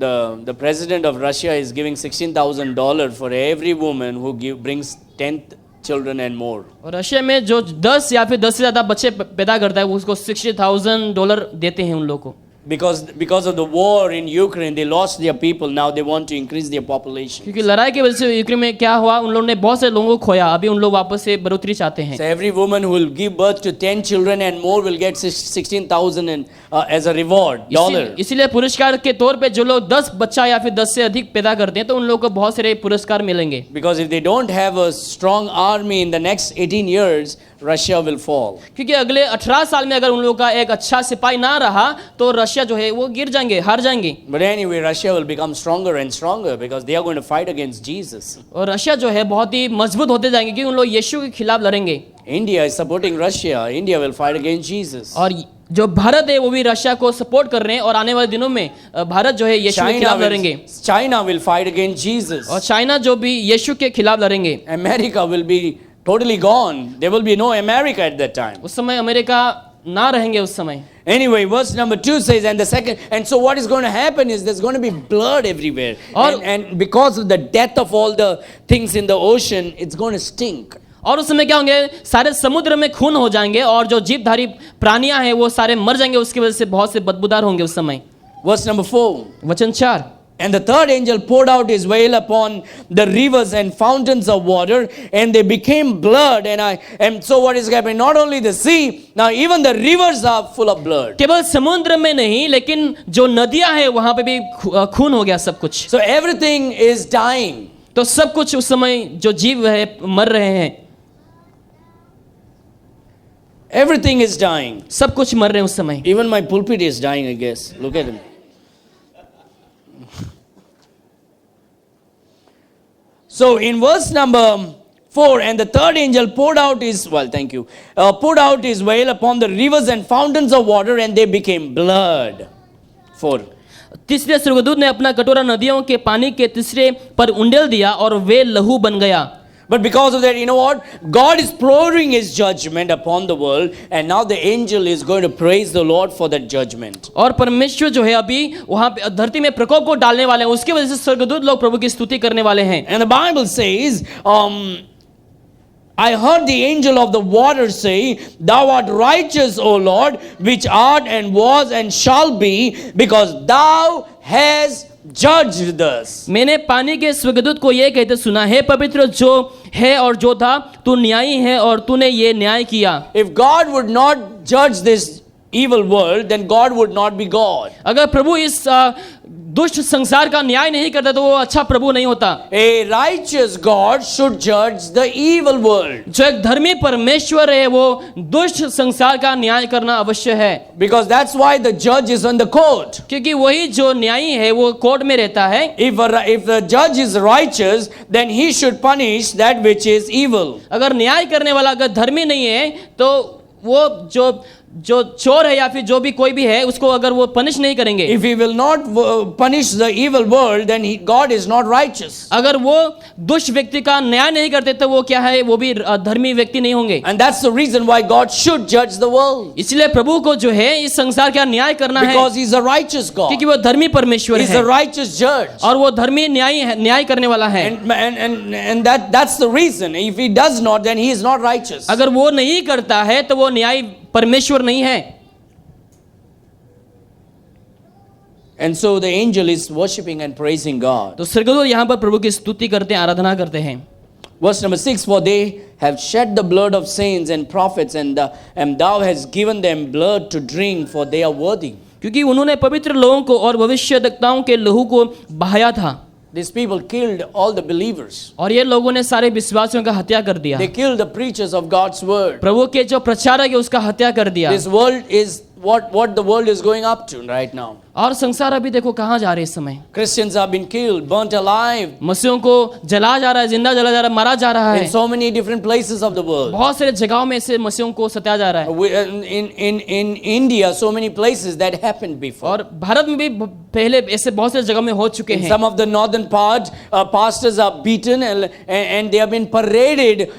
The president of Russia is giving $16,000 for every woman who brings 10 children and more. और Russia में जो 10 या फिर 10 से ज्यादा बच्चे पैदा करता है, वो उसको $60,000 देते हैं उन लोगों को। Because of the war in Ukraine, they lost their people. Now they want to increase their population. क्योंकि लड़ाई की वजह से यूक्रेन में क्या हुआ, उन लोगों ने बहुत से लोगों को खोया, अभी उन लोग वापस से बढ़ोतरी चाहते हैं। So every woman who will give birth to 10 children and more will get 16,000 as a reward, dollar. इसीलिए पुरस्कार के तौर पे जो लोग 10 बच्चा या फिर 10 से अधिक पैदा करते हैं, तो उन लोगों को बहुत सारे पुरस्कार मिलेंगे। Because if they don't have a strong army in the next 18 years, Russia will fall. क्योंकि अगले 18 साल में अगर उन लोगों का एक अच्छा सिपाही ना रहा, तो रशिया जो है वो गिर जाएंगे, हार जाएंगे। But anyway, Russia will become stronger and stronger because they are going to fight against Jesus. और रशिया जो है बहुत ही मजबूत होते जाएंगे, क्योंकि उन लोग यीशु के खिलाफ लड़ेंगे। India is supporting Russia. India will fight against Jesus. और जो भारत है वो भी रशिया को सपोर्ट कर रहे हैं, और आने वाले दिनों में भारत जो है यीशु के खिलाफ लड़ेंगे। China will fight against Jesus. और चाइना जो भी यीशु के खिलाफ लड़ेंगे। America will be totally gone. There will be no America at that time. उस समय अमेरिका ना रहेंगे उस समय। Anyway, verse number 2 says, and so what is going to happen is there's going to be blood everywhere. And because of the death of all the things in the ocean, it's going to stink. और उस समय क्या होंगे, सारे समुद्र में खून हो जाएंगे, और जो जीवधारी प्राणियां हैं वो सारे मर जाएंगे, उसकी वजह से बहुत से बदबूदार होंगे उस समय। Verse number 4. वचन 4, And the third angel poured out his vial upon the rivers and fountains of water, and they became blood. And so what is happening? Not only the sea, now even the rivers are full of blood. केवल समुद्र में नहीं, लेकिन जो नदियां हैं वहां पे भी खून हो गया सब कुछ। So everything is dying. तो सब कुछ उस समय जो जीव है मर रहे हैं, Everything is dying. सब कुछ मर रहे हैं उस समय। Even my pulpit is dying, I guess. Look at him. So in verse number 4, and the third angel poured out his vial upon the rivers and fountains of water, and they became blood. 4. तीसरे स्वर्गदूत ने अपना कटोरा नदियों के पानी के तीसरे पर उंडेल दिया और वे लहू बन गया। But because of that, you know what? God is pouring his judgment upon the world, and now the angel is going to praise the Lord for that judgment. और परमेश्वर जो है अभी वहां पे धरती में प्रकोप को डालने वाले हैं, उसकी वजह से स्वर्गदूत लोग प्रभु की स्तुति करने वाले हैं। And the Bible says, I heard the angel of the water say, Thou art righteous, O Lord, which art and was and shall be, because thou hast judged us. मैंने पानी के स्वर्गदूत को यह कहते सुना, हे पवित्र जो है और जो था, तू न्यायी है और तूने ये न्याय किया। If God would not judge this evil world, then God would not be God. अगर प्रभु इस दुष्ट संसार का न्याय नहीं करता तो वो अच्छा प्रभु नहीं होता। A righteous God should judge the evil world. जो एक धर्मी परमेश्वर है वो दुष्ट संसार का न्याय करना अवश्य है। Because that's why the judge is on the court. क्योंकि वही जो न्यायी है वो कोर्ट में रहता है। If the judge is righteous, then he should punish that which is evil. अगर न्याय करने वाला अगर धर्मी नहीं है तो वो जो चोर है या फिर जो भी कोई भी है उसको अगर वो पनिश नहीं करेंगे। If he will not punish the evil world, then God is not righteous. अगर वो दुष्ट व्यक्ति का न्याय नहीं करते तो वो क्या है, वो भी धर्मी व्यक्ति नहीं होंगे। And that's the reason why God should judge the world. इसलिए प्रभु को जो है इस संसार का न्याय करना है, Because he's a righteous God. क्योंकि वो धर्मी परमेश्वर He's है a righteous judge. और वो धर्मी न्याय करने वाला है। And that's the reason. If he does not, then he is not righteous. अगर वो नहीं करता है तो वो न्याय परमेश्वर नहीं है। And so the angel is worshiping and praising God. तो स्वर्गदूत यहाँ पर प्रभु की स्तुति करते हैं, आराधना करते हैं। Verse number 6, for they have shed the blood of saints and prophets, and thou hast given them blood to drink, for they are worthy. क्योंकि उन्होंने पवित्र लोगों को और भविष्यद्वक्ताओं के लहू को बहाया था। These people killed all the believers. और ये लोगों ने सारे विश्वासियों का हत्या कर दिया। They killed the preachers of God's word. प्रभु के जो प्रचारक है उसका हत्या कर दिया। This world is what the world is going up to right now. और संसार अभी देखो कहाँ जा रहे हैं इस समय। Christians have been killed, burnt alive मसीहों को जला जा रहा है, जिंदा जला जा रहा है, मारा जा रहा है। in so many different places of the world. बहुत सारे जगहों में ऐसे मसीहों को सताया जा रहा है। In India, so many places that happened before. और भारत में भी पहले ऐसे बहुत सारे जगह में हो चुके In हैं। some of the northern part, pastors are beaten and they have been paraded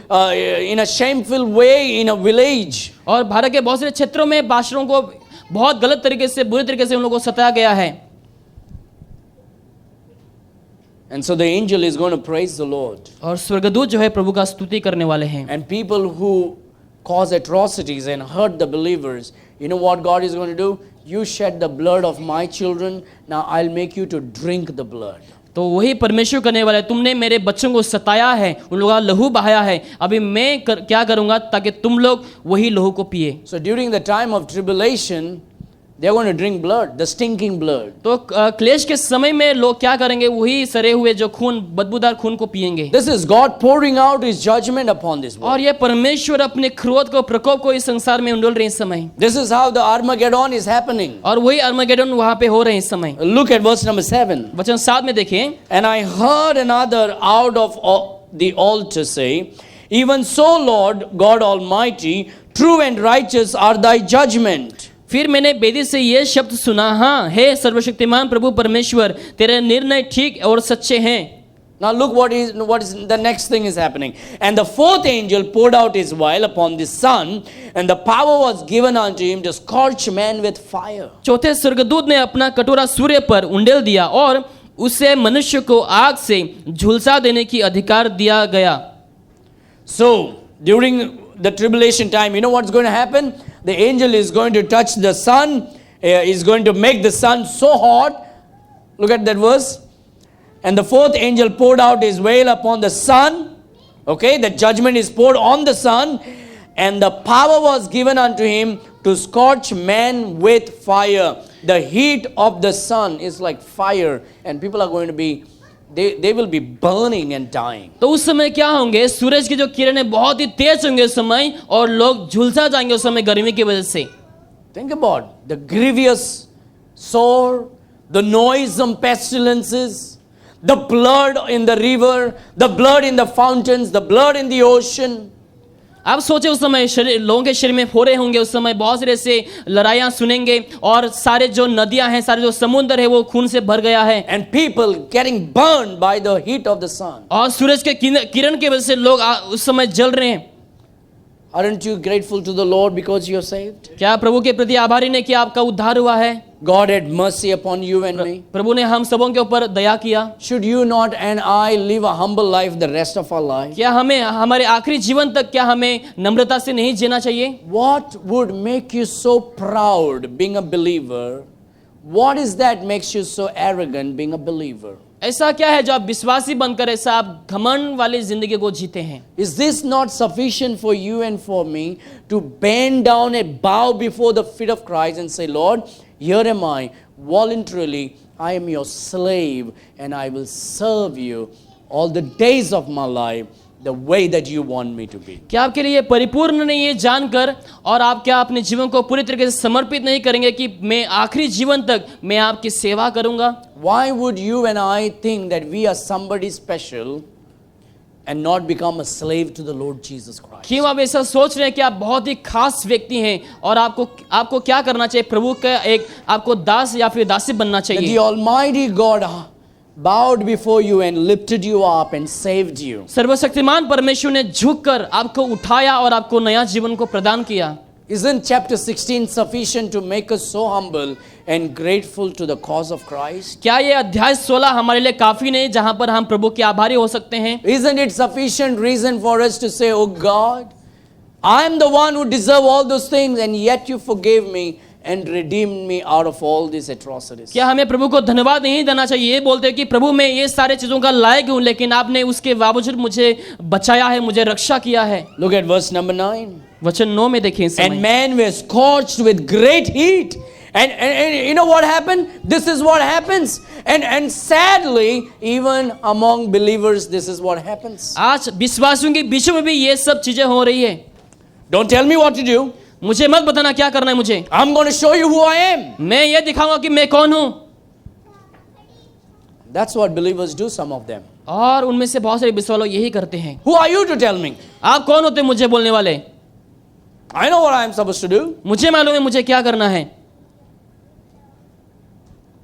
in a shameful way in a village. और भारत के बहुत सारे क्षेत्रों में पास्टरों को बहुत गलत तरीके से, बुरे तरीके से उन लोगों को सताया गया है। And so the angel is going to praise the Lord. और स्वर्गदूत जो है प्रभु का स्तुति करने वाले हैं। And people who cause atrocities and hurt the believers, you know what God is going to do? You shed the blood of my children, now I'll make you to drink the blood. तो वही परमेश्वर करने वाला है, तुमने मेरे बच्चों को सताया है, उन लोगों का लहू बहाया है, अभी मैं क्या करूंगा ताकि तुम लोग वही लहू को पिए। So during the time of tribulation, they're going to drink blood, the stinking blood. तो क्लेश के समय में लोग क्या करेंगे, वही सड़े हुए जो खून, बदबूदार खून को पिएंगे। This is God pouring out his judgment upon this world. और ये परमेश्वर अपने क्रोध को, प्रकोप को इस संसार में उंडोल रहे हैं इस समय। This is how the Armageddon is happening. और वही अर्मगेडोन वहां पे हो रहे हैं इस समय। Look at verse number 7. वचन 7 में देखें, And I heard another out of the altar say, Even so, Lord God Almighty, true and righteous are thy judgment. फिर मैंने वेदी से ये शब्द सुना, हाँ हे सर्वशक्तिमान प्रभु परमेश्वर, तेरे निर्णय ठीक और सच्चे हैं। Now look what is the next thing is happening. And the fourth angel poured out his vial upon the sun, and the power was given unto him to scorch man with fire. चौथे स्वर्गदूत ने अपना कटोरा सूर्य पर उंडेल दिया और उसे मनुष्य को आग से झुलसा देने की अधिकार दिया गया। So during the tribulation time, you know what's going to happen? The angel is going to touch the sun, is going to make the sun so hot. Look at that verse. And the fourth angel poured out his veil upon the sun. Okay, the judgment is poured on the sun. And the power was given unto him to scorch men with fire. The heat of the sun is like fire. And people are going to be, they will be burning and dying. तो उस समय क्या होंगे, सूरज की जो किरणें बहुत ही तेज होंगे उस समय, और लोग झुलसा जाएंगे उस समय गर्मी की वजह से. Think about the grievous sore, the noisome pestilences, the blood in the river, the blood in the fountains, the blood in the ocean. आप सोचे उस समय लोगों के शरीर में फोड़े होंगे, उस समय बहुत सारे से लड़ाइयाँ सुनेंगे, और सारे जो नदियां हैं, सारे जो समुद्र है वो खून से भर गया है. And people getting burned by the heat of the sun. और सूरज के किरण की वजह से लोग उस समय जल रहे हैं. Aren't you grateful to the Lord because you're saved? क्या प्रभु के प्रति आभारी ने कि आपका उद्धार हुआ है? God had mercy upon you and me. प्रभु ने हम सबों के ऊपर दया किया. Should you not and I live a humble life the rest of our life? क्या हमें हमारे आखिरी जीवन तक क्या हमें नम्रता से नहीं जीना चाहिए? What would make you so proud being a believer? What is that makes you so arrogant being a believer? ऐसा क्या है जो आप विश्वासी बनकर ऐसा आप घमंड वाली जिंदगी को जीते हैं? Is this not sufficient for you and for me to bend down and bow before the feet of Christ and say, Lord, here am I, voluntarily, I am your slave and I will serve you all the days of my life the way that you want me to be. क्या आपके लिए परिपूर्ण नहीं है जानकर, और आप क्या अपने जीवन को पूरी तरीके से समर्पित नहीं करेंगे कि मैं आखिरी जीवन तक मैं आपकी सेवा करूंगा? Why would you and I think that we are somebody special and not become a slave to the Lord Jesus Christ? क्यों आप ऐसा सोच रहे हैं कि आप बहुत ही खास व्यक्ति हैं और आपको क्या करना चाहिए? प्रभु का एक आपको दास या फिर दासी बनना That चाहिए. the Almighty God bowed before you and lifted you up and saved you. सर्वशक्तिमान परमेश्वर ने झुककर आपको उठाया और आपको नया जीवन को प्रदान किया. Isn't chapter 16 sufficient to make us so humble and grateful to the cause of Christ? क्या ये अध्याय 16 हमारे लिए काफी नहीं जहां पर हम प्रभु के आभारी हो सकते हैं? Isn't it sufficient reason for us to say, oh God, I am the one who deserve all those things and yet you forgave me and redeemed me out of all these atrocities? क्या हमें प्रभु को धन्यवाद नहीं देना चाहिए? ये बोलते हैं कि प्रभु मैं ये सारे चीजों का लायक हूं, लेकिन आपने उसके बावजूद मुझे बचाया है, मुझे रक्षा किया है. Look at verse number 9. वचन 9 में देखें. And men were scorched with great heat. And you know what happened? This is what happens. And sadly, even among believers, this is what happens. आज विश्वासियों के बीच में भी ये सब चीजें हो रही है. Don't tell me what to do. मुझे मत बताना क्या करना है मुझे. I'm going to show you who I am. मैं ये दिखाऊंगा कि मैं कौन हूं. That's what believers do, some of them. और उनमें से बहुत सारे विश्वासी लोग यही करते हैं. Who are you to tell me? आप कौन होते मुझे बोलने वाले? I know what I am supposed to do. मुझे मालूम है मुझे क्या करना है.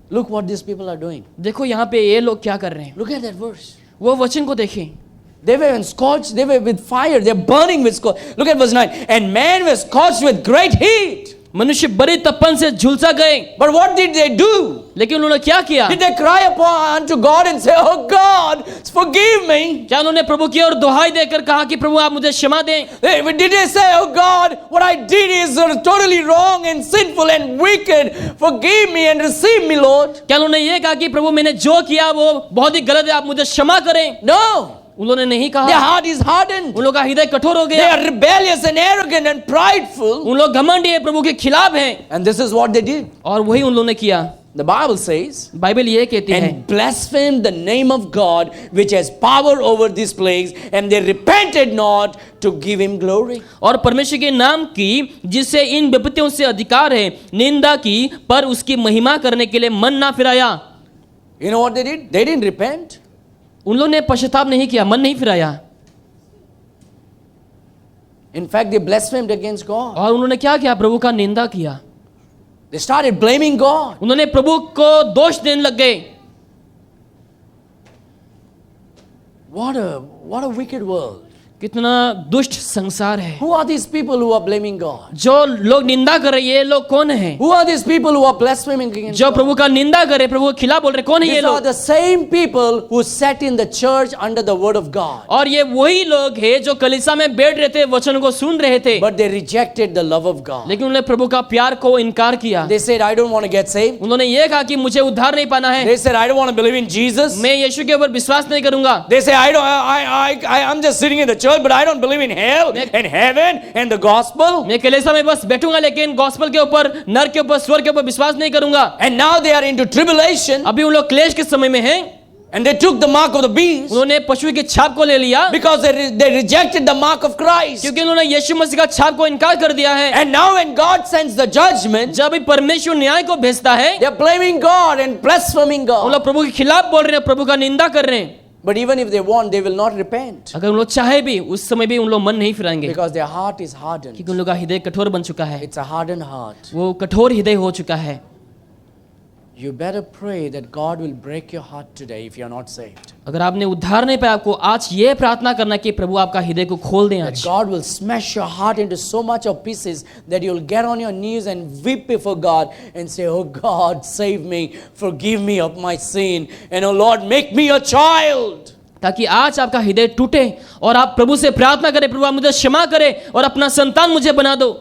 Look what these people are doing. देखो यहाँ पे ये लोग क्या कर रहे हैं. Look at that verse. वो वचन को देखें. They were scorched, they were with fire, they're burning with scorch. Look at verse 9. And men were scorched with great heat. मनुष्य बड़ी तपन से झुलसा गए. But what did they do? लेकिन उन्होंने क्या किया? Did they cry upon unto God and say, oh God, forgive me? क्या उन्होंने प्रभु की और दुहाई देकर कहा कि प्रभु आप मुझे क्षमा दें? Did they say, oh God, what I did is totally wrong and sinful and wicked. Forgive me and receive me, Lord? क्या उन्होंने ये कहा कि प्रभु मैंने जो किया वो बहुत ही गलत है, आप मुझे क्षमा करें? No. उन्होंने नहीं कहा. Their heart is hardened. उन लोगों का हृदय कठोर हो They गया. are rebellious and arrogant and prideful. उन लोग घमंडी है, प्रभु के खिलाफ हैं. And this is what they did. और वही उन लोगों ने किया. The Bible says, बाइबल ये कहती है. and blasphemed the name of God which has power over these plagues, and they repented not to give him glory. और परमेश्वर के नाम की जिससे इन विपत्तियों से अधिकार है निंदा की, पर उसकी महिमा करने के लिए मन ना फिराया. You know what they did? They didn't repent. उन लोगों ने पश्चाताप नहीं किया, मन नहीं फिराया. In fact, they blasphemed against God. और उन्होंने क्या किया? प्रभु का निंदा किया. They started blaming God. उन्होंने प्रभु को दोष देने लग गए. What a wicked world. कितना दुष्ट संसार है। Who are these people who are blaming God? जो लोग निंदा कर रहे हैं, ये लोग कौन है? Who are these people who are blaspheming against जो God? प्रभु का निंदा करे, प्रभु के खिलाफ बोल रहे, कौन है ये These are लोग? the same people who sat in the church under the word of God. और ये वही लोग हैं जो कलीसिया में बैठ रहे थे, वचन को सुन रहे थे, But they rejected the love of God. लेकिन उन्होंने प्रभु का प्यार को इनकार किया। They said, I don't want to get saved. उन्होंने ये कहा कि मुझे उद्धार नहीं पाना है, They said, I don't want to believe in Jesus. मैं यीशु के ऊपर विश्वास नहीं करूंगा। They say, I'm just sitting in the church, but I don't believe in hell and heaven and the gospel. मैं कलीसिया में बस बैठूंगा, लेकिन गॉस्पेल के ऊपर, नर के ऊपर, स्वर्ग के ऊपर विश्वास नहीं करूंगा। And now they are into tribulation, अभी उन लोग क्लेश के समय में हैं, and they took the mark of the beast उन्होंने पशु की छाप को ले लिया, because they rejected the mark of Christ. क्योंकि उन्होंने यीशु मसीह का छाप को इनकार कर दिया है। And now when God sends the judgment, जब भी परमेश्वर न्याय को भेजता है, they are blaming God and blaspheming उन God. लोग प्रभु के खिलाफ बोल रहे हैं, प्रभु का निंदा कर रहे हैं। But even if they want, they will not repent अगर उन लोग चाहे भी, उस समय भी उन लोग मन नहीं फिराएंगे, because their heart is hardened. क्योंकि उन लोग का हृदय कठोर बन चुका है। It's a hardened heart. वो कठोर हृदय हो चुका है। You better pray that God will break your heart today if you are not saved. अगर आपने उद्धार नहीं पाया, आपको आज ये प्रार्थना करना कि प्रभु आपका हृदय को खोल दें That आज, God will smash your heart into so much of pieces that you'll get on your knees and weep before God and say, oh God, save me, forgive me of my sin, and oh Lord, make me your child. ताकि आज आपका हृदय टूटे और आप प्रभु से प्रार्थना करें, प्रभु आप मुझे क्षमा करें और अपना संतान मुझे बना दो।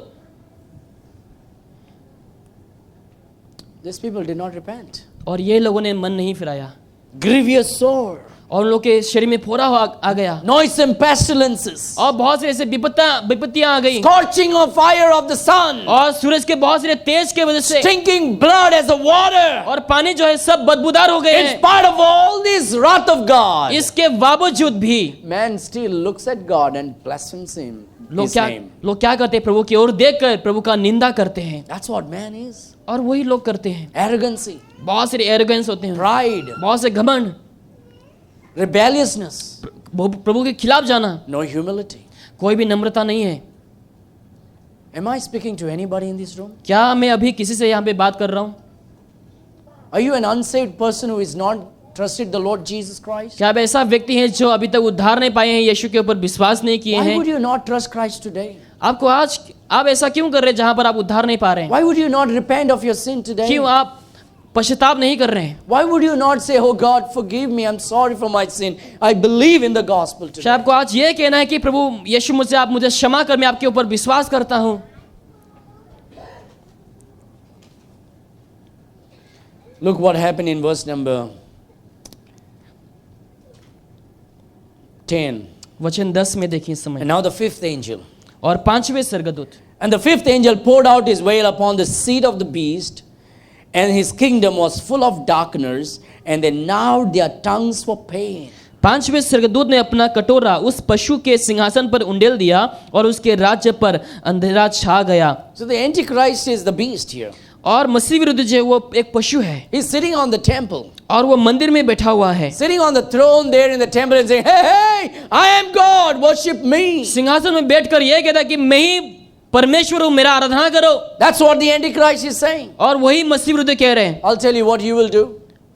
These people did not repent. और ये लोगों ने मन नहीं फिराया, Grievous sore, और उन लोगों के शरीर में फोड़ा आ गया, noisome pestilences, और बहुत से ऐसे विपत्तियां आ गई, scorching of fire of the sun, और सूरज के बहुत सारे तेज के वजह से, stinking blood as a water. और पानी जो है सब बदबूदार हो गए In हैं। spite of all this wrath of God, इसके बावजूद भी man still looks at God and blasphemes him. लोग His क्या name. लोग क्या करते हैं? प्रभु की ओर देखकर प्रभु का निंदा करते हैं, That's what man is. और वही लोग करते हैं। Arrogancy, बहुत सारे एरोगेंस होते हैं, pride, बहुत से घमंड, rebelliousness, प्रभु के खिलाफ जाना, no humility. कोई भी नम्रता नहीं है। Am I speaking to anybody in this room? क्या मैं अभी किसी से यहाँ पे बात कर रहा हूँ? Are you an unsaved person who is not trusted the Lord Jesus Christ? क्या आप ऐसा व्यक्ति हैं जो अभी तक उद्धार नहीं पाए हैं, यीशु के ऊपर विश्वास नहीं किए Why हैं? would you not trust Christ today? आपको आज आप ऐसा क्यों कर रहे हैं जहां पर आप उद्धार नहीं पा रहे हैं? Why would you not repent of your sin today? क्यों आप पश्चाताप नहीं कर रहे हैं? Why would you not say, oh God, forgive me, I'm sorry for my sin, I believe in the gospel today? शायद आपको आज ये कहना है कि प्रभु यीशु मुझसे आप मुझे क्षमा कर, मैं आपके ऊपर विश्वास करता हूँ। Look what happened in verse number 10. वचन 10 में देखिए इस समय। And now the fifth angel. और पांचवें स्वर्गदूत, And the fifth angel poured out his veil upon the seat of the beast, and his kingdom was full of darkness, and they gnawed their tongues for pain. पांचवें स्वर्गदूत ने अपना कटोरा उस पशु के सिंहासन पर उंडेल दिया और उसके राज्य पर अंधेरा छा गया। So the Antichrist is the beast here. और मसीह विरुद्ध जो है वो एक पशु है, He's sitting on the temple, और वो मंदिर में बैठा हुआ है, sitting on the throne there in the temple and saying, hey, I am God, worship me. सिंहासन में बैठकर ये कहता कि मैं ही परमेश्वर हूँ, मेरा आराधना करो। That's what the Antichrist is saying. और वही मसीह विरुद्ध कह रहे हैं। I'll tell you what you will do.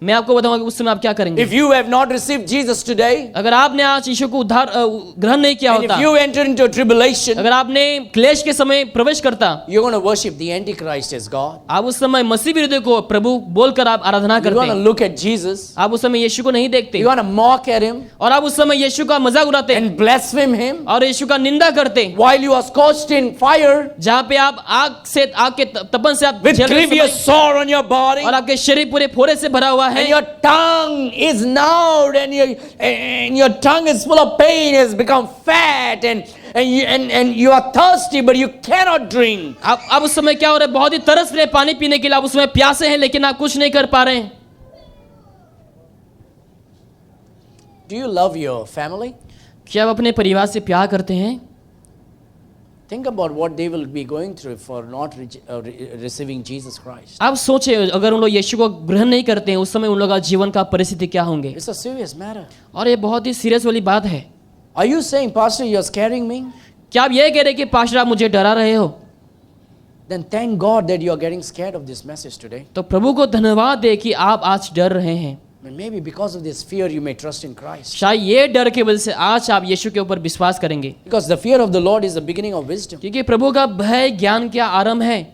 मैं आपको बताऊंगा कि उस समय आप क्या करेंगे। If you have not received Jesus today, अगर आपने आज यीशु को उद्धार ग्रहण नहीं किया and होता, if you enter into a tribulation, अगर आपने क्लेश के समय प्रवेश करता, you're going to worship the Antichrist as God. आप उस समय मसीह विरुद्ध को प्रभु बोलकर आप आराधना You're going to करते, look at Jesus. आप उस समय यीशु को नहीं देखते, You're going to mock at him और आप उस समय यीशु का मजाक उड़ाते and blaspheme him और यीशु का निंदा करते, while you are scorched in fire जहाँ पे आप आग के तपन से आप with जल रहे grievous समय, sore on your body, और आपके शरीर पूरे फोड़े से भरा हुआ है, and your tongue is gnawed, and your tongue is full of pain, has become fat, and you are thirsty, but you cannot drink. आप उस समय क्या हो रहा है? बहुत ही तरस रहे पानी पीने के लिए, आप उस समय प्यासे हैं लेकिन आप कुछ नहीं कर पा रहे हैं। Do you love your family? क्या आप अपने परिवार से प्यार करते हैं? Think about what they will be going through for not receiving Jesus Christ. आप सोचे अगर उन लोग यीशु को ग्रहण नहीं करते हैं, उस समय उन लोगों का जीवन का परिस्थिति क्या होंगे। It's a serious matter. और ये बहुत ही सीरियस वाली बात है। Are you saying, Pastor, you're scaring me? क्या आप ये कह रहे हैं कि पास्टर आप मुझे डरा रहे हो? Then thank God that you are getting scared of this message today. तो प्रभु को धन्यवाद दे कि आप आज डर रहे हैं। And maybe because of this fear, you may trust in Christ. शायद ये डर की वजह से आज आप यीशु के ऊपर विश्वास करेंगे, Because the fear of the Lord is the beginning of wisdom. क्योंकि प्रभु का भय ज्ञान का आरंभ है।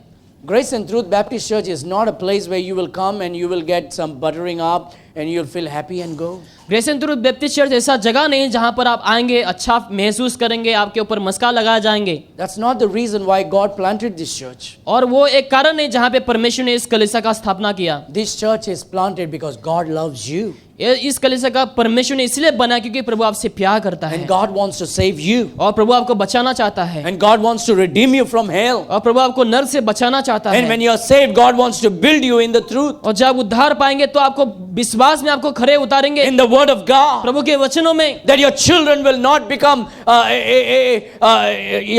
Grace and Truth Baptist Church is not a place where you will come and you will get some buttering up and you'll feel happy and go. Grace and Truth Baptist Church ऐसा जगह नहीं जहां पर आप आएंगे, अच्छा महसूस करेंगे, आपके ऊपर मस्का लगाए जाएंगे। That's not the reason why God planted this church. और वो एक कारण नहीं जहां पे परमेश्वर ने इस कलीसिया का स्थापना किया। This church is planted because God loves you इस कलीसिया का परमेश्वर ने इसलिए बना क्योंकि प्रभु आपसे प्यार करता है and God wants to save you और प्रभु आपको बचाना चाहता है and God wants to redeem you from hell. और प्रभु आपको नरक से बचाना चाहता And है। when you are saved, God wants to build you in the truth, और जब उद्धार पाएंगे तो आपको विश्वास में आपको खड़े उतारेंगे in the word of God, प्रभु के वचनों में, that your children will not become,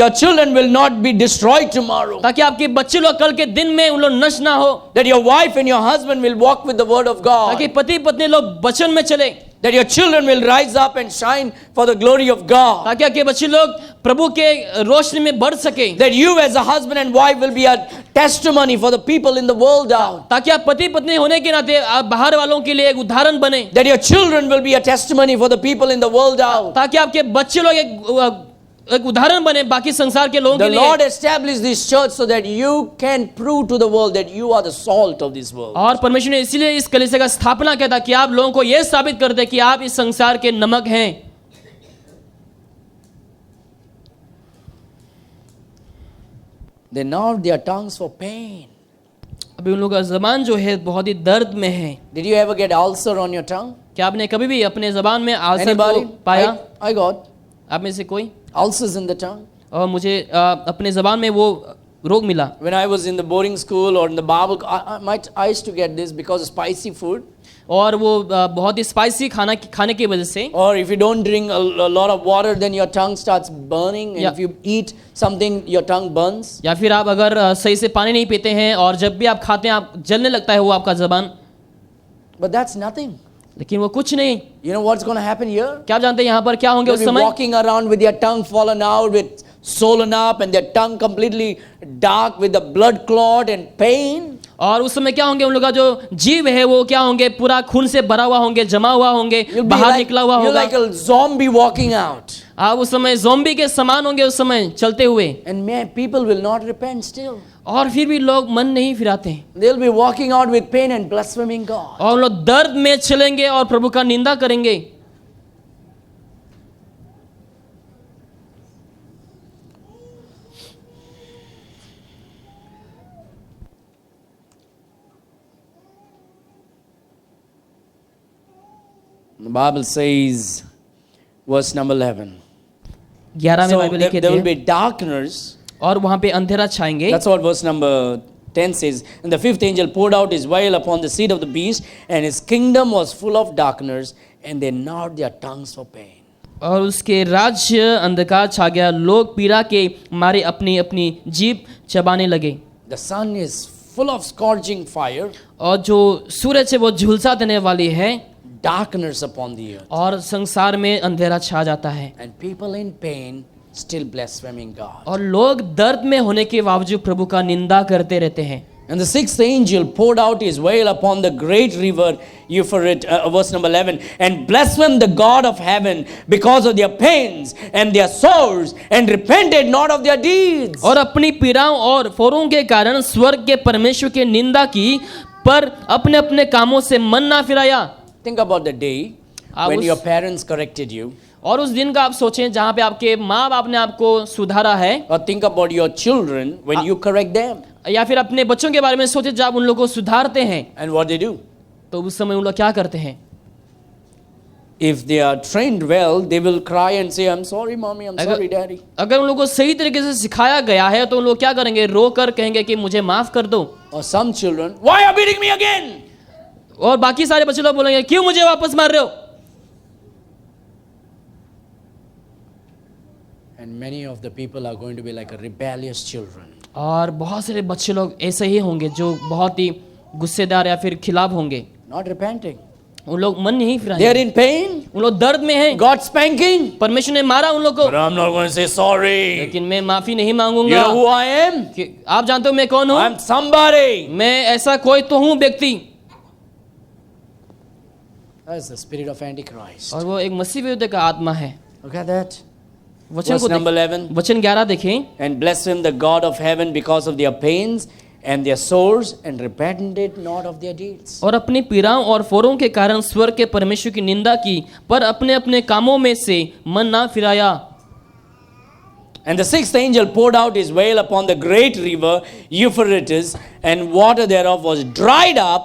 your children will not be destroyed tomorrow. ताकि आपके बच्चे लोग कल के दिन में उन लोग नष्ट ना हो, That your wife and your husband will walk with the word of ताकि God. पति पत्नी लोग वचन में चले, That your children will rise up and shine for the glory of God. ताकि आपके बच्चे लोग प्रभु के रोशनी में बढ़ सके, That you as a husband and wife will be a testimony for the people in the world out. ताकि आप पति पत्नी होने के नाते आप बाहर वालों के लिए एक उदाहरण बने, That your children will be a testimony for the people in the world out. ताकि आपके बच्चे लोग एक उदाहरण बने बाकी संसार के लोगों The के लिए। Lord established this church so that you can prove to the world that you are the salt of this world. और परमेश्वर ने इसीलिए इस कलीसिया का स्थापना किया था कि आप लोगों को यह साबित कर दे कि आप इस संसार के नमक हैं। They gnawed their tongues for pain. अभी उन लोगों का जबान जो है बहुत ही दर्द में है। Did you ever get ulcer on your tongue? क्या आपने कभी भी अपने जबान में आल्सर को Anybody? पाया? I got आप में से कोई? ulcers in the tongue. और मुझे अपने जबान में वो रोग मिला। When I was in the boarding school or in the Bible, I used to get this because of spicy food. और वो बहुत ही स्पाइसी खाने की वजह से, Or if you don't drink a lot of water, then your tongue starts burning. And Yeah. if you eat something, your tongue burns. या फिर आप अगर सही से पानी नहीं पीते हैं और जब भी आप खाते हैं आप जलने लगता है वो आपका जबान। But that's nothing. लेकिन वो कुछ नहीं। You know what's going to happen here? क्या आप जानते हैं यहाँ पर क्या होंगे They'll उस be समय? walking around with their tongue fallen out, with swollen up, and their tongue completely dark with the blood clot and pain. और उस समय क्या होंगे, उन लोग का जो जीव है वो क्या होंगे, पूरा खून से भरा हुआ होंगे, जमा हुआ होंगे, You'll be बाहर like, निकला हुआ you're होगा। like a zombie walking out. आप उस समय ज़ोंबी के समान होंगे उस समय चलते हुए। And people will not repent still. और फिर भी लोग मन नहीं फिराते हैं They'll be walking out with pain and blaspheming God. और लोग दर्द में चलेंगे और प्रभु का निंदा करेंगे। The Bible says, verse number 11. 11 में So बाइबल लिखी there will है be darkness. और वहां पे अंधेरा छाएंगे। That's what verse number 10 says. And the fifth angel poured out his vial upon the seat of the beast, and his kingdom was full of darkness, and they gnawed their tongues for pain. और उसके राज्य अंधकार छा गया, लोग पीड़ा के मारे अपनी अपनी जीभ चबाने लगे। The sun is full of scorching fire, और जो सूरज है वो झुलसा देने वाली है darkness upon the earth, और संसार में अंधेरा छा जाता है and people in pain still blaspheming God. और लोग दर्द में होने के बावजूद प्रभु का निंदा करते रहते हैं। And the sixth angel poured out his vial upon the great river Euphrates, verse number 11, and blasphemed the God of heaven because of their pains and their sores, and repented not of their deeds. और अपनी पीड़ाओं और फोरों के कारण स्वर्ग के परमेश्वर की निंदा की, पर अपने अपने कामों से मन ना फिराया। Think about the day when your parents corrected you, और उस दिन का आप सोचें जहाँ पे आपके माँ बाप ने आपको सुधारा है, or think about your children when you correct them, या फिर अपने बच्चों के बारे में सोचें जब आप उन लोगों को सुधारते हैं, and what they do. तो उस समय उन लोग क्या करते हैं? If they are trained well, they will cry and say, I'm sorry, mommy, I'm sorry, daddy. अगर उन लोगों को सही तरीके से सिखाया गया है तो उन लोग क्या करेंगे? रो कर कहेंगे कि मुझे माफ कर दो। Or some children, why are you beating me again? और बाकी सारे बच्चे लोग बोलेंगे क्यों मुझे वापस मार रहे हो? And many of the people are going to be like a rebellious children. और बहुत सारे बच्चे लोग ऐसे ही होंगे जो बहुत ही गुस्सेदार या फिर खिलाफ होंगे, Not repenting. उन लोग मन नहीं They फिराएंगे, are in pain. उन लोग दर्द में हैं, God spanking. परमेश्वर ने मारा उन लोग को, But I'm not going to say sorry. लेकिन मैं माफी नहीं You मांगूंगा। know who I am? कि आप जानते हो मैं कौन हूँ? I'm somebody. मैं ऐसा कोई तो हूँ व्यक्ति। That's the spirit of Antichrist. और वो एक मसीह विरुद्ध का आत्मा है। Look at that. वचन Verse को number 11. वचन 11 देखें। And bless him, the God of heaven, because of their pains and their sores, and repented not of their deeds. और अपनी पीड़ाओं और फोरों के कारण स्वर्ग के परमेश्वर की निंदा की, पर अपने अपने कामों में से मन ना फिराया। And the sixth angel poured out his vial upon the great river Euphrates, and water thereof was dried up,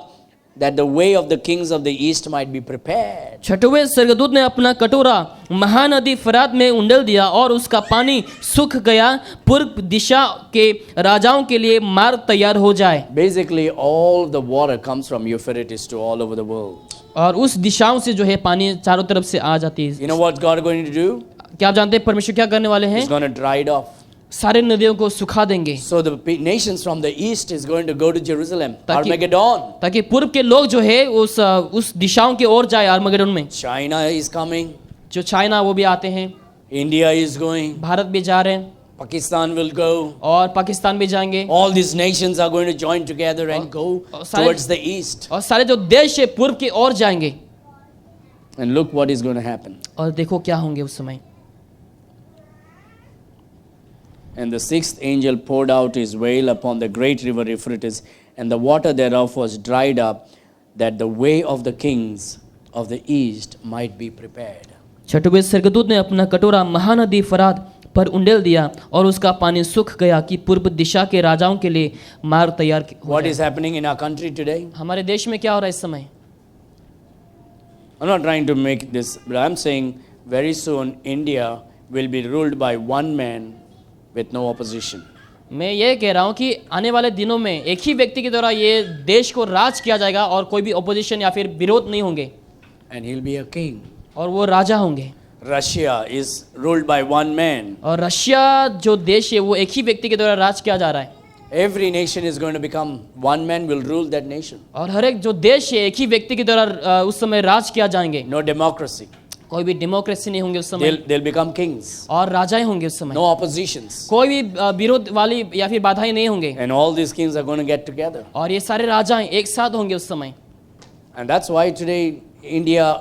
that the way of the kings of the east might be prepared. छठवें स्वर्गदूत ने अपना कटोरा महानदी फरात में उंडेल दिया और उसका पानी सूख गया, पूर्व दिशा के राजाओं के लिए मार्ग तैयार हो जाए। Basically, all the water comes from Euphrates to all over the world. और उस दिशाओं से जो है पानी चारों तरफ से आ जाती है। You know what God is going to do? क्या आप जानते हैं परमेश्वर क्या करने वाले हैं? He's going to dry it off. सारे नदियों को सुखा देंगे, So the nations from the east is going to go to Jerusalem. ताकि- Armageddon. ताकि पूर्व के लोग जो है उस दिशाओं की ओर जाए आर्मगेडोन में। China is coming. जो चाइना वो भी आते हैं, India is going. भारत भी जा रहे हैं Pakistan will go. और पाकिस्तान भी जाएंगे, All these nations are going to join together and go सारे- towards the east. और सारे जो देश है पूर्व की ओर जाएंगे। And look what is going to happen. और देखो क्या होंगे उस समय। And the sixth angel poured out his vial upon the great river Euphrates, and the water thereof was dried up, that the way of the kings of the east might be prepared. छठवें स्वर्गदूत ने अपना कटोरा महानदी फरात पर उंडेल दिया और उसका पानी सूख गया कि पूर्व दिशा के राजाओं के लिए मार्ग तैयार हो What जाए। is happening in our country today? हमारे देश में क्या हो रहा है इस समय? I'm not trying to make this, but I'm saying very soon India will be ruled by one man with no opposition. मैं ये कह रहा हूँ कि आने वाले दिनों में एक ही व्यक्ति के द्वारा ये देश को राज किया जाएगा और कोई भी ओपोजिशन या फिर विरोध नहीं होंगे And he'll be a king. और वो राजा होंगे। Russia is ruled by one man. और रशिया जो देश है वो एक ही व्यक्ति के द्वारा राज किया जा रहा है। Every nation is going to become one man will rule that nation. और हर एक जो देश है एक ही व्यक्ति के द्वारा उस समय राज किया जाएंगे। No democracy. कोई भी डेमोक्रेसी नहीं होंगे उस समय They'll become kings. और राजाएं होंगे उस समय। No oppositions. कोई भी विरोध वाली या फिर बाधाएं नहीं होंगे And all these kings are going to get together. और ये सारे राजाएं एक साथ होंगे उस समय। And that's why today India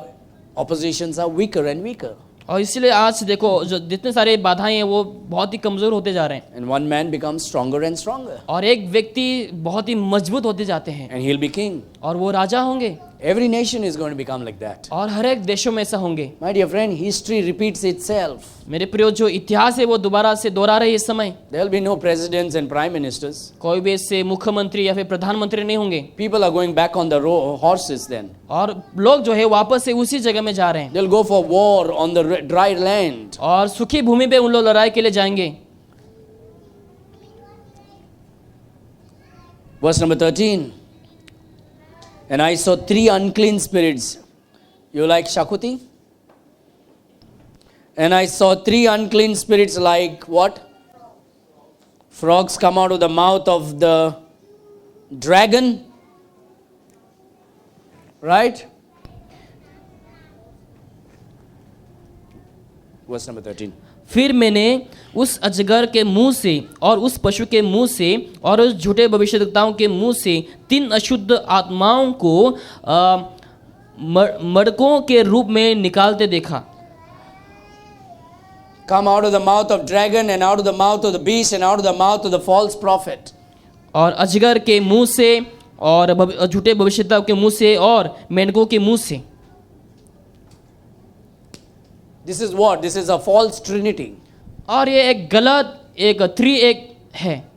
oppositions are weaker and weaker. और इसलिए आज देखो जो जितने सारे बाधाएं हैं वो बहुत ही कमजोर होते जा रहे हैं And one man becomes stronger and stronger. और एक व्यक्ति बहुत ही मजबूत होते जाते हैं And he'll be king. और वो राजा होंगे Every nation is going to become like that. और हर एक देशों में ऐसा होंगे। My dear friend, history repeats itself. मेरे प्रियो जो इतिहास है वो दोबारा से दोहरा रही है इस समय। There'll be no presidents and prime ministers. कोई भी इससे मुख्यमंत्री या फिर प्रधानमंत्री नहीं होंगे People are going back on the horses then. और लोग जो है वापस से उसी जगह में जा रहे हैं They'll go for war on the dry land. और सूखी भूमि पे उन लोग लड़ाई के लिए जाएंगे। Verse number 13. And I saw 3 unclean spirits. You like Shakuti? And I saw 3 unclean spirits like what? Frogs come out of the mouth of the dragon. Right? Verse number 13. फिर मैंने उस अजगर के मुंह से और उस पशु के मुंह से और उस झूठे भविष्यद्वक्ताओं के मुंह से 3 अशुद्ध आत्माओं को मड़कों के रूप में निकालते देखा। Come out of the mouth of dragon and out of the mouth of the beast and out of the mouth of the false prophet. और अजगर के मुंह से और झूठे भविष्यद्वक्ताओं के मुंह से और मेंढकों के मुंह से। This is what? This is a false trinity. और ये एक गलत एक त्रिएक है,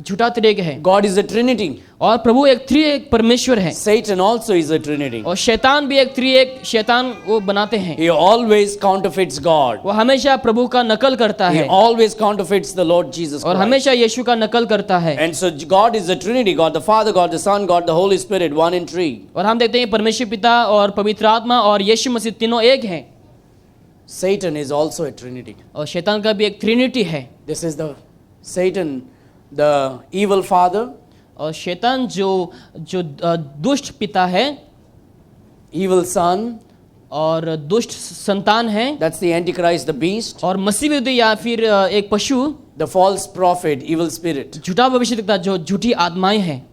झूठा त्रिएक है। God is a trinity. और प्रभु एक त्रिएक परमेश्वर है Satan also is a trinity. और शैतान भी एक त्रिएक शैतान वो बनाते हैं। He always counterfeits God. वो हमेशा प्रभु का नकल करता He है always counterfeits the Lord Jesus और Christ. हमेशा यीशु का नकल करता है। And so God is a trinity. God the Father, God the Son, God the Holy Spirit, one in 3. और हम देखते हैं परमेश्वर पिता और पवित्र आत्मा और यीशु मसीह तीनों एक हैं। Satan is also a trinity. और शैतान का भी एक ट्रिनिटी है। This is the Satan, the evil father, और शैतान जो दुष्ट पिता है, evil son, और दुष्ट संतान है, that's the Antichrist, the beast, और मसीह विरुद्ध या फिर एक पशु, the false prophet, evil spirit. झूठा भविष्यद्वक्ता जो झूठी आत्माएं हैं।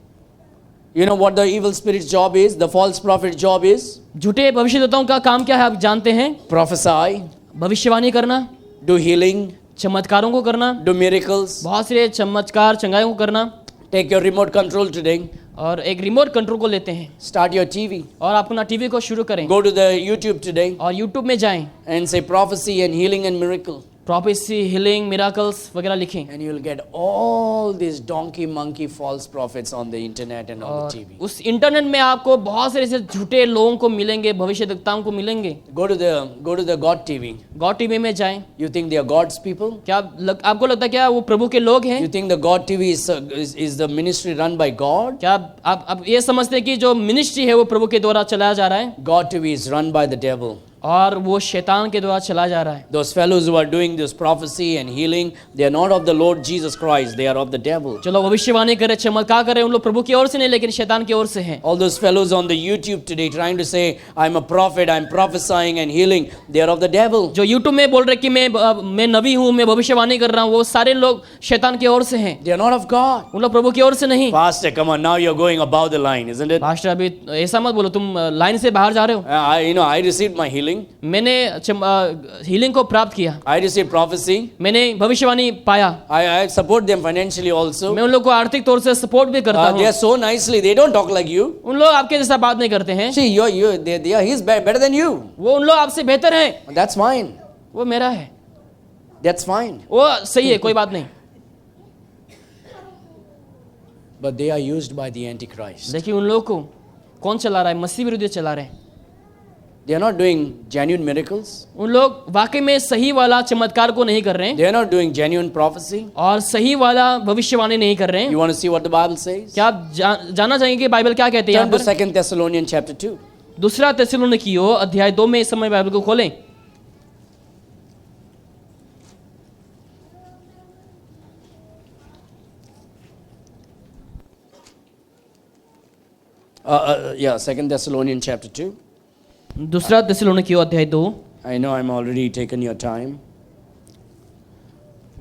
You know what the evil spirit's job is? The false prophet's job is? झूठे भविष्यद्वक्ताओं का काम क्या है आप जानते हैं? Prophesy, भविष्यवाणी करना, do healing, चमत्कारों को करना, do miracles. बहुत से चमत्कार चंगाइयों को करना, Take your remote control today. और एक रिमोट कंट्रोल को लेते हैं Start your TV. और आप अपना टीवी को शुरू करें Go to the YouTube today और यूट्यूब में जाएं, and say prophecy and healing and miracle. Prophecy, healing, miracles वगैरह लिखें And you will get all these donkey monkey false prophets on the internet and on और the TV. उस internet में आपको बहुत सारे ऐसे झूठे लोगों को मिलेंगे, भविष्यद्वक्ताओं को मिलेंगे। Go to the God TV. God TV में जाएं। You think they are God's people? क्या आपको लगता है क्या वो प्रभु के लोग हैं? You think the God TV is the ministry run by God? क्या आप ये समझते हैं कि जो मिनिस्ट्री है वो प्रभु के द्वारा चलाया जा रहा है God TV is run by the devil. और वो शैतान के द्वारा चलाया जा रहा है। Those fellows who are doing this prophecy and healing, they are not of the Lord Jesus Christ, they are of the devil. जो लोग भविष्यवाणी करे, चमत्कार करे, उन लोग प्रभु की ओर से नहीं लेकिन शैतान की ओर से हैं। All those fellows on the YouTube today trying to say, I'm a prophet, I'm prophesying and healing, they are of the devil. जो यूट्यूब में बोल रहे कि मैं नबी हूँ, मैं भविष्यवाणी कर रहा हूँ, वो सारे लोग शैतान की ओर से हैं। They are not of God. उन लोग प्रभु की ओर से नहीं। Pastor, come on, now you're going above the line, isn't it? Pastor अभी ऐसा मत बोलो, तुम लाइन से बाहर जा रहे हो। I received my healing. मैंने हीलिंग को प्राप्त किया, I received prophecy. मैंने भविष्यवाणी पाया, I support them financially also. मैं उन लोग को आर्थिक तौर से सपोर्ट भी करता They हूँ। are so nicely, they don't talk like you. उन लोग आपके जैसा बात नहीं करते हैं। See, he's better than you. वो उन लोग आपसे बेहतर हैं। That's fine. वो मेरा है, That's fine. वो सही है, कोई बात नहीं। But they are used by the Antichrist. देखिए उन लोगों को कौन चला रहा है? मसीह विरोधी चला रहे हैं। They are not doing genuine miracles. उन लोग वाकई में सही वाला चमत्कार को नहीं कर रहे हैं They are not doing genuine prophecy. और सही वाला भविष्यवाणी नहीं कर रहे हैं। You want to see what the Bible says? क्या आप जानना चाहेंगे कि बाइबल क्या कहती है Turn यहाँ to पर? 2 Thessalonians chapter 2. दूसरा थिस्सलुनीकियों अध्याय 2 में इस समय बाइबल को खोलें। Yeah, 2 Thessalonians chapter 2. दूसरा थिस्सलुनीकियों अध्याय 2। I know I'm already taken your time.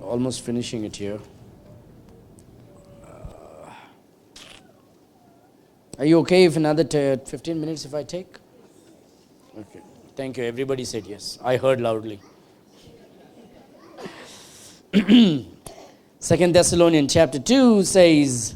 Almost finishing it here. Are you okay if another 15 minutes if I take? Okay. Thank you. Everybody said yes. I heard loudly. 2 Thessalonians chapter 2 says,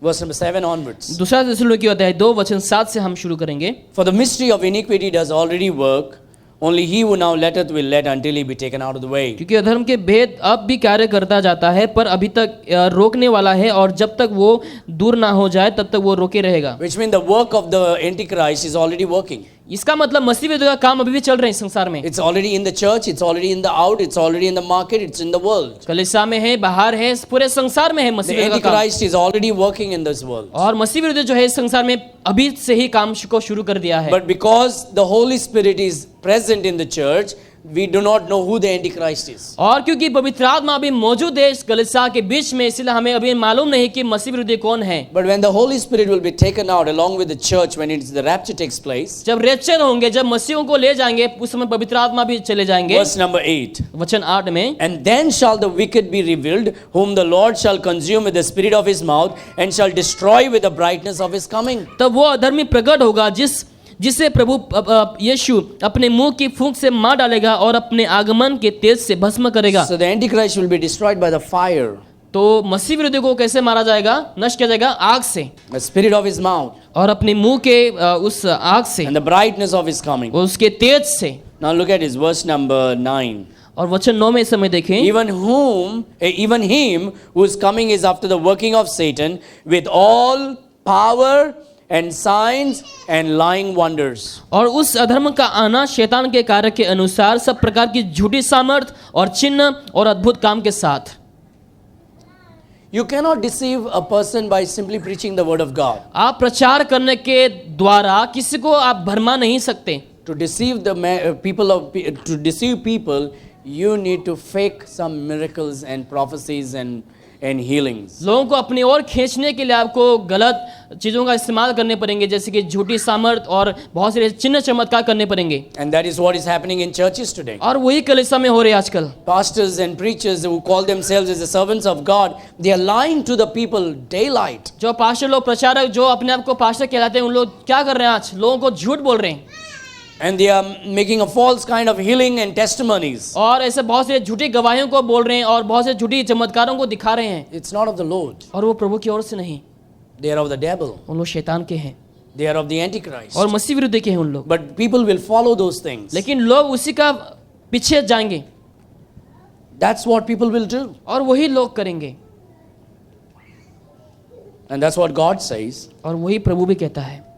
verse number 7 onwards. दूसरा थिस्सलुनीकियों अध्याय 2 वचन 7 से हम शुरू करेंगे। For the mystery of iniquity does already work. Only he who now letteth will let until he be taken out of the way. क्योंकि अधर्म के भेद अब भी कार्य करता जाता है, पर अभी तक रोकने वाला है और जब तक वो दूर ना हो जाए तब तक वो रोके रहेगा। Which means the work of the Antichrist is already working. इसका मतलब मसीह विरोधी का काम अभी भी चल रहे हैं संसार में। It's already in the church, it's already in the out, it's already in the market, it's in the world. कलीसिया में है, बाहर है, पूरे संसार में है The मसीह विरोधी का काम। Antichrist is already working in this world. और मसीह विरोधी जो है इस संसार में अभी से ही काम को शुरू कर दिया है। But because the Holy Spirit is present in the church, we do not know who the Antichrist is. और क्योंकि पवित्र आत्मा अभी मौजूद है इस कलीसिया के बीच में, इसलिए हमें अभी मालूम नहीं कि मसीह विरोधी कौन है। But when the Holy Spirit will be taken out along with the church, when the rapture takes place, जब रैप्चर होंगे, जब मसीहों को ले जाएंगे, उस समय पवित्र आत्मा भी चले जाएंगे। verse number 8. वचन 8 में, And then shall the wicked be revealed, whom the Lord shall consume with the spirit of his mouth, and shall destroy with the brightness of his coming. तब वो अधर्मी प्रकट होगा जिसे प्रभु यीशु अपने मुंह की फूंक से मार डालेगा और अपने आगमन के तेज से भस्म करेगा। So the Antichrist will be destroyed by the fire, तो मसीह विरोधी को कैसे मारा जाएगा, नष्ट किया जाएगा? आग से, the spirit of his mouth, और अपने मुंह के उस आग से, and the brightness of his coming. उसके तेज से। Now look at his verse number 9. और वचन 9 में इस समय देखें, even him who is coming is after the working of Satan with all power and signs and lying wonders. और उस अधर्म का आना शैतान के कार्य के अनुसार सब प्रकार की झूठी सामर्थ और चिन्ह और अद्भुत काम के साथ। You cannot deceive a person by simply preaching the word of God. आप प्रचार करने के द्वारा किसी को आप भरमा नहीं सकते। To deceive to deceive people, you need to fake some miracles and prophecies and and healings. लोगों को अपनी ओर खींचने के लिए आपको गलत चीजों का इस्तेमाल करने पड़ेंगे, जैसे कि झूठी सामर्थ और बहुत सारे चिन्ह चमत्कार करने पड़ेंगे। And that is what is happening in churches today. और वही कलीसिया में हो रहे हैं आजकल। Pastors and preachers who call themselves as the servants of God, they are lying to the people daylight. जो पास्टर लोग, प्रचारक जो अपने आप को पास्टर कहलाते हैं, उन लोग क्या कर रहे हैं आज? लोगों को झूठ बोल रहे हैं And they are making a false kind of healing and testimonies. और ऐसे बहुत से झूठी गवाहियों को बोल रहे हैं और बहुत से झूठी चमत्कारों को दिखा रहे हैं, It's not of the Lord. और वो प्रभु की ओर से नहीं, They are of the devil. उन लोग शैतान के हैं They are of the Antichrist. और मसीह विरुद्ध के हैं उन लोग। But people will follow those things. लेकिन लोग उसी का पीछे जाएंगे That's what people will do. और वही लोग करेंगे, And that's what God says. और वही प्रभु भी कहता है।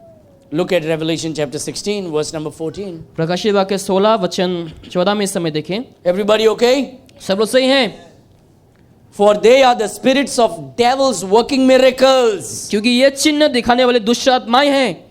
Look at Revelation chapter 16, verse number 14. प्रकाशित वाक्य 16 वचन 14 में इस समय देखें। Everybody okay? सब लोग सही हैं? For they are the spirits of devils working miracles. क्योंकि ये चिन्ह दिखाने वाले दुष्ट आत्माएं हैं।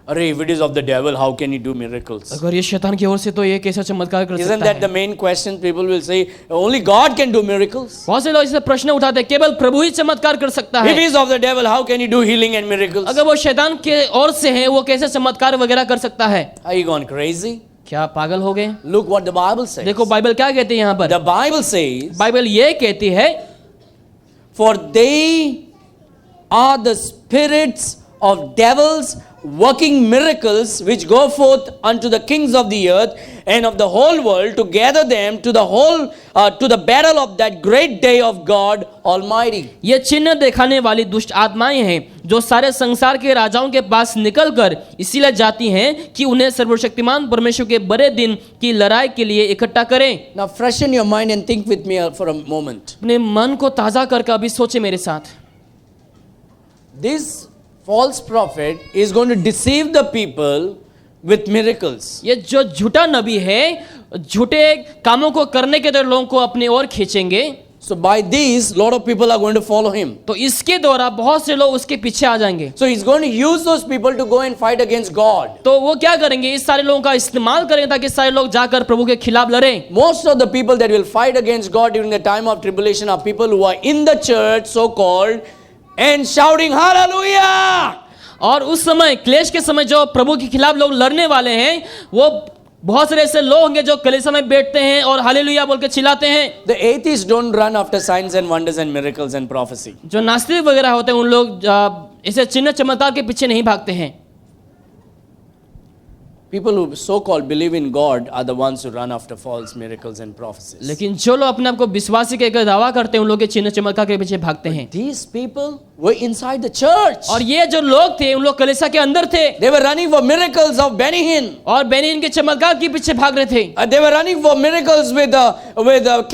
Array, if it is of the devil, how can he do miracles? अगर ये शैतान की ओर से तो ये कैसा चमत्कार कर Isn't सकता that the है? main question? People will say, only God can do miracles. बहुत से लोग इसे प्रश्न उठाते हैं, केवल प्रभु ही चमत्कार कर सकता If है। he is of the devil, how can he do healing and miracles? अगर वो शैतान के ओर से है, वो कैसे चमत्कार वगैरह कर सकता है? Are you gone crazy? क्या पागल हो गए? Look what the Bible says. देखो बाइबल क्या कहती है यहाँ पर। The Bible says, बाइबल ये कहती है, for they are the spirits of devils working miracles which go forth unto the kings of the earth and of the whole world to gather them to the battle of that great day of God Almighty. ये चिन्ह दिखाने वाली दुष्ट आत्माएं हैं जो सारे संसार के राजाओं के पास निकलकर इसीलिए जाती हैं कि उन्हें सर्वशक्तिमान परमेश्वर के बड़े दिन की लड़ाई के लिए इकट्ठा करें। Now freshen your mind and think with me for a moment. अपने मन को ताजा करके अभी सोचे मेरे साथ। This false prophet is going to deceive the people with miracles. ये जो झूठा नबी है, झूठे कामों को करने के द्वारा लोगों को अपनी ओर खींचेंगे। So by this, lot of people are going to follow him. तो इसके द्वारा बहुत से लोग उसके पीछे आ जाएंगे। So he's going to use those people to go and fight against God. तो वो क्या करेंगे? इस सारे लोगों का इस्तेमाल करेंगे ताकि सारे लोग जाकर प्रभु के खिलाफ लड़ें। Most of the people that will fight against God during the time of tribulation are people who are in the church, so called, and shouting hallelujah. और उस समय क्लेश के समय जो प्रभु के खिलाफ लोग लड़ने वाले हैं, वो बहुत सारे ऐसे लोग होंगे जो कलीसिया में बैठते हैं और हालेलुया बोल के चिल्लाते हैं। The atheists don't run after signs and wonders and miracles and prophecy. जो नास्तिक वगैरह होते हैं उन लोग ऐसे चिन्ह चमत्कार के पीछे नहीं भागते हैं। People who so-called believe in God are the ones who run after false miracles and prophecies. लेकिन जो लोग अपने आप को विश्वासी कहकर दावा करते हैं, उन लोग के चिन्ह चमत्कार के पीछे भागते हैं। These people were inside the church. और ये जो लोग थे, उन लोग कलीसिया के अंदर थे They were running for miracles of Benny Hinn. और बेनियन के चमत्कार के पीछे भाग रहे थे। They were running for miracles with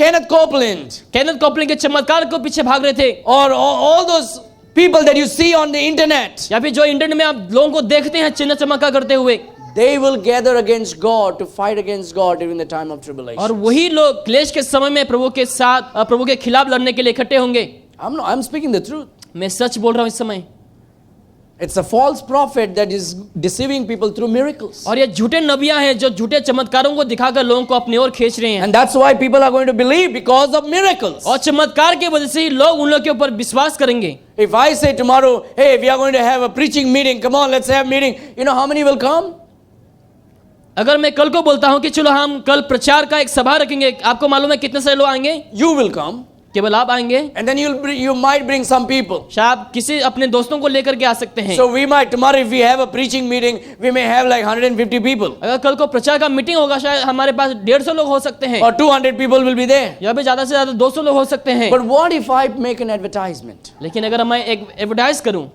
Kenneth Copeland. Kenneth Copeland के चमत्कार को पीछे भाग रहे थे। Or all those people that you see on the internet. या फिर जो इंटरनेट में आप लोगों को देखते हैं चिन्ह चमत्कार करते हुए, They will gather against God to fight against God during the time of tribulation. और वही लोग क्लेश के समय में प्रभु के साथ प्रभु के खिलाफ लड़ने के लिए इकट्ठे होंगे। I'm speaking the truth. मैं सच बोल रहा हूँ इस समय। It's a false prophet that is deceiving people through miracles. और ये झूठे नबियां हैं जो झूठे चमत्कारों को दिखाकर लोगों को अपनी ओर खींच रहे हैं। And that's why people are going to believe because of miracles. और चमत्कार के वजह से ही लोग उन लोग के ऊपर विश्वास करेंगे। If I say tomorrow, hey, we are going to have a preaching meeting, come on, let's have a meeting. You know how many will come? अगर मैं कल को बोलता हूं कि चलो हम कल प्रचार का एक सभा रखेंगे, आपको मालूम है कितने सारे लोग आएंगे? You will come. केवल आप आएंगे। And then you might bring some people. शायद आप किसी अपने दोस्तों को लेकर के आ सकते हैं। So we might, tomorrow if we have a preaching meeting, we may have like 150 people. अगर कल को प्रचार का मीटिंग होगा, शायद हमारे पास 150 लोग हो सकते हैं Or 200 people will be there. या भी ज्यादा से ज्यादा 200 लोग हो सकते हैं। But what if I make an advertisement? लेकिन अगर मैं एक एडवर्टाइज करूं,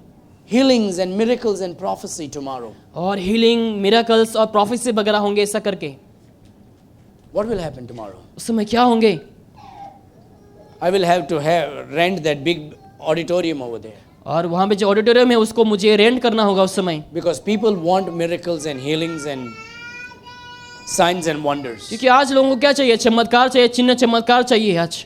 Healings and miracles and prophecy tomorrow. और हीलिंग, मिरेकल्स और प्रोफेसी वगैरह होंगे, ऐसा करके What will happen tomorrow? उस समय क्या होंगे? I will have to rent that big auditorium over there. और वहां पे जो ऑडिटोरियम है उसको मुझे रेंट करना होगा उस समय, Because people want miracles and healings and signs and wonders. क्योंकि आज लोगों को क्या चाहिए? चमत्कार चाहिए, चिन्ह चमत्कार चाहिए। आज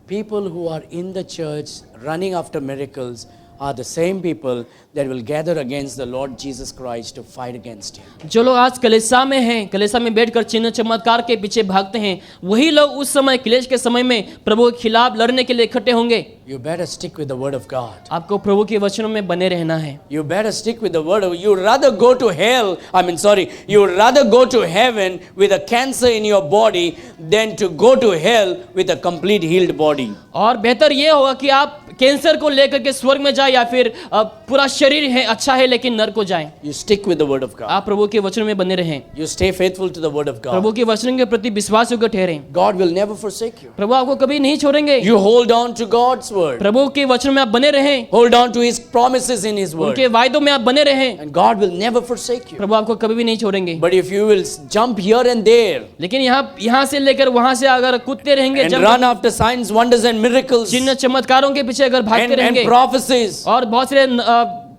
People who are in the church running after miracles are the same people that will gather against the Lord Jesus Christ to fight against him. जो लोग आज कलीसिया में हैं, कलीसिया में बैठकर चिन्ह चमत्कार के पीछे भागते हैं, वही लोग उस समय क्लेश के समय में प्रभु के खिलाफ लड़ने के लिए इकट्ठे होंगे। You better stick with the word of God. आपको प्रभु के वचनों में बने रहना है। You better stick with the word of, you'd rather go to hell, you'd rather go to heaven with a cancer in your body than to go to hell with a complete healed body. और बेहतर ये होगा कि आप cancer को लेकर के स्वर्ग में जाए या फिर पूरा शरीर है अच्छा है लेकिन नरक को जाए। You stick with the word of God. आप प्रभु के वचनों में बने रहें। You stay faithful to the word of God. प्रभु के वचनों के प्रति विश्वास योग्य ठहरें। God will never forsake you. प्रभु आपको कभी नहीं छोड़ेंगे। You hold on to God's word. प्रभु के वचनों में आप बने रहें। Hold on to his promises in his word. उनके वायदों में आप बने रहें। And God will never forsake you. प्रभु आपको कभी भी नहीं छोड़ेंगे। But if you will jump here and there लेकिन यहाँ से लेकर वहां से अगर कूदते रहेंगे, and run after signs, wonders and miracles चिन्ह चमत्कारों के पीछे अगर भागते रहेंगे and prophecies, और बहुत सारे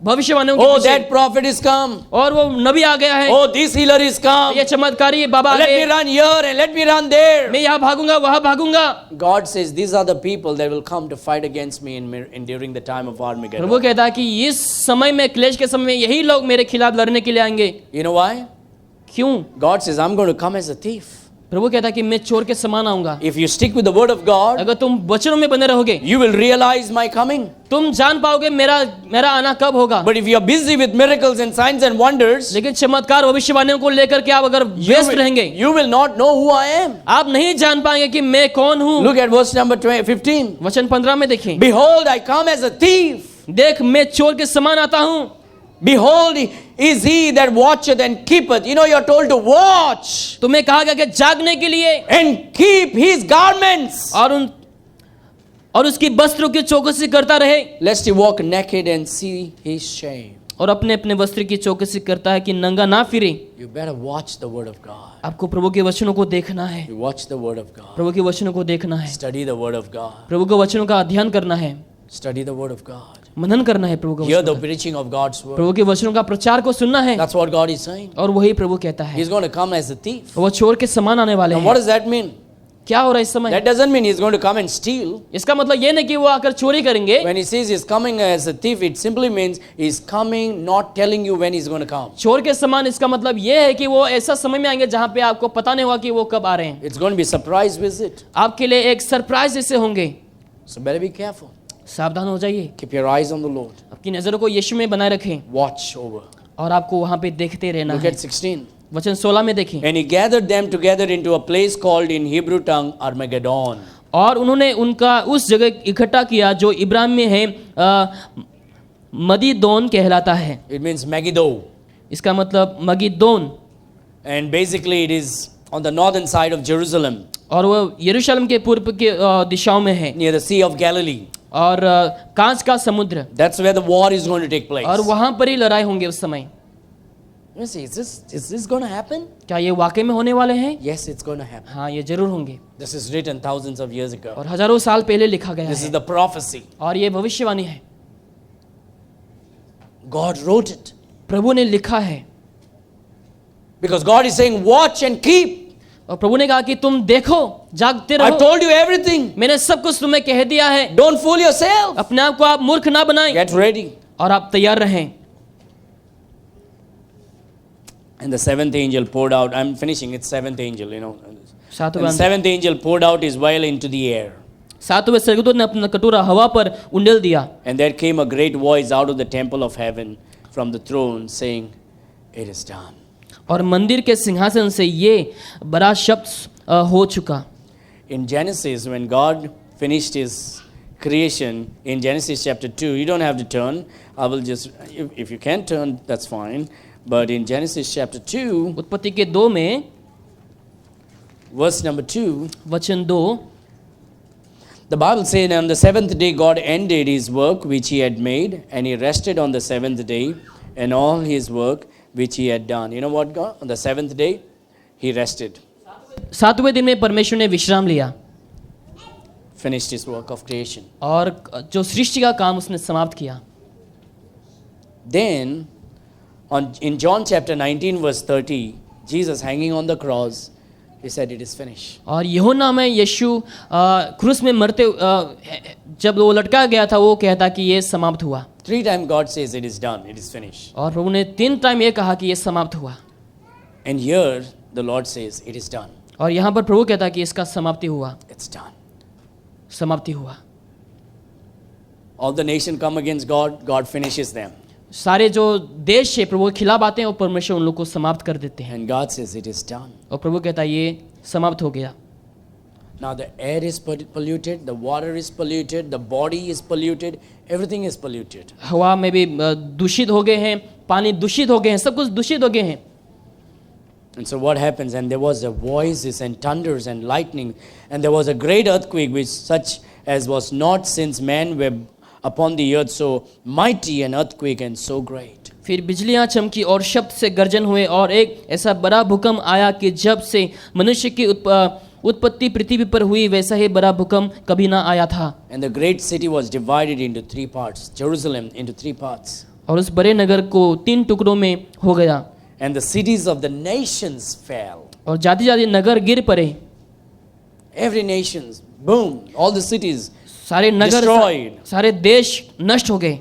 भविष्यवाणियों के oh पीछे, that prophet is come, और वो नबी आ गया है, oh this healer is come, ये चमत्कारी ये बाबा आ let me गए, run here and let me run there. मैं यहाँ भागूंगा वहाँ भागूंगा। God says these are the people that will come to fight against me in during the time of Armageddon. प्रभु कहता है कि इस समय में क्लेश के समय में यही लोग मेरे खिलाफ लड़ने के लिए आएंगे। You know why? क्यों? God says I'm going to come as a thief. प्रभु कहता है कि मैं चोर के समान आऊंगा। If you stick with the word of God, अगर तुम वचनों में बने रहोगे, you will realize my coming. तुम जान पाओगे मेरा आना कब होगा। But if you are busy with miracles and signs and wonders, लेकिन चमत्कार भविष्यवाणियों को लेकर के आप अगर व्यस्त रहेंगे, you will not know who I am. आप नहीं जान पाएंगे कि मैं कौन हूँ। Look at verse number 15. वचन 15 में देखें, Behold, I come as a thief. देख मैं चोर के समान आता हूँ। Behold, is he that watcheth and keepeth. You know, you're told to watch तुम्हें कहा गया कि जागने के लिए and keep his garments, और उसकी वस्त्रों की चौकसी करता रहे, lest he walk naked and see his shame. और अपने अपने वस्त्र की चौकसी करता है कि नंगा ना फिरे। You better watch the word of God. आपको प्रभु के वचनों को देखना है। You watch the word of God. प्रभु के वचनों को देखना है। Study the word of God. प्रभु के वचनों का अध्ययन करना है। Study the word of God. मनन करना है प्रभु के Hear वचनों the का। preaching of God's word. प्रभु के वचनों का प्रचार को सुनना है। That's what God is saying. और वही प्रभु कहता है। He's going to come as a thief. वो चोर के समान आने वाले And what हैं। does that mean? क्या हो रहा है इस समय? That doesn't mean he's going to come and steal. इसका मतलब ये नहीं कि वो आकर चोरी करेंगे। When he says he's coming as a thief, it simply means he's coming not telling you when he's going to come. चोर के समान इसका मतलब ये है कि वो ऐसा समय में आएंगे जहाँ पे आपको पता नहीं होगा कि वो कब आ रहे हैं। It's going to be a surprise visit. आपके लिए एक सरप्राइज जैसे होंगे। So better be careful. सावधान हो जाइए। Keep your eyes on the Lord. आपकी नजरों को यीशु में बनाए रखें Watch over. और आपको वहां पे देखते रहना Look है। at 16. वचन 16 में देखें, And he gathered them together into a place called in Hebrew tongue Armageddon. और उन्होंने उनका उस जगह इकट्ठा किया जो इब्रानी में है मगिद्दोन कहलाता है। It means Megiddo. इसका मतलब मगिद्दोन, And basically it is on the northern side of Jerusalem, और वो यरूशलेम के पूर्व के दिशाओं में है, near the Sea of Galilee. और कांच का समुद्र, That's where the war is going to take place. और वहां पर ही लड़ाई होंगे उस समय। You see, is this going to happen? क्या ये वाकई में होने वाले हैं? Yes, it's going to happen. हाँ, ये जरूर होंगे। This is written thousands of years ago. और हजारों साल पहले लिखा गया This is है, the prophecy. और ये भविष्यवाणी है। God wrote it. प्रभु ने लिखा है, Because God is saying, watch and keep. और प्रभु ने कहा कि तुम देखो, जागते I've रहो। told you everything. मैंने सब कुछ तुम्हें कह दिया है। Don't fool yourself. अपने आप को आप मूर्ख ना बनाएं, Get ready. और आप तैयार रहें। And the seventh angel poured out. I'm finishing. It's seventh angel, you know. And the सातवें seventh angel poured out his vial into the air. सातवें स्वर्गदूत ने अपना कटोरा हवा पर उंडेल दिया, And there came a great voice out of the temple of heaven from the throne saying, it is done. और मंदिर के सिंहासन से ये बड़ा शब्द हो चुका। In Genesis, when God finished his creation, in Genesis chapter 2, you don't have to turn. I will just, if you can turn, that's fine. But in Genesis chapter 2, उत्पत्ति के 2 में verse number 2, वचन 2, the Bible says, on the seventh day God ended his work which he had made, and he rested on the seventh day, and all his work which he had done. You know what, God? On the seventh day, he rested. सातवें दिन में परमेश्वर ने विश्राम लिया, Finished his work of creation. और जो सृष्टि का काम उसने समाप्त किया। Then, in John chapter 19 verse 30, Jesus hanging on the cross, he said, it is finished. और यूहन्ना में यीशु क्रूस में मरते जब वो लटका गया था, वो कहता कि ये समाप्त हुआ। 3 times God says it is done, it is finished. और प्रभु ने 3 टाइम ये कहा कि ये समाप्त हुआ, And here the Lord says it is done. और यहाँ पर प्रभु कहता है कि इसका समाप्ति हुआ, It's done. समाप्ति हुआ। All the nation come against God, God finishes them. सारे जो देश है प्रभु के खिलाफ आते हैं और परमेश्वर उन लोग को समाप्त कर देते हैं, And God says it is done. और प्रभु कहता है ये समाप्त हो गया। Now the air is polluted, the water is polluted, the body is polluted, everything is polluted. हवा में भी दूषित हो गए हैं, पानी दूषित हो गए हैं, सब कुछ दूषित हो गए हैं। And so what happens? And there was a voices and thunders and lightning, and there was a great earthquake, which such as was not since men were upon the earth, so mighty an earthquake and so great. फिर बिजलियां चमकी और शब्द से गर्जन हुए और एक ऐसा बड़ा भूकंप आया कि जब से मनुष्य की उत्पत्ति पृथ्वी पर हुई वैसा ही बड़ा भूकंप कभी ना आया था। And the great city was divided into 3 parts, Jerusalem into 3 parts. और उस बड़े नगर को 3 टुकड़ों में हो गया, And the cities of the nations fell. और जाति जाति नगर गिर पड़े। Every nations, boom, all the cities सारे नगर, destroyed. सारे देश नष्ट हो गए।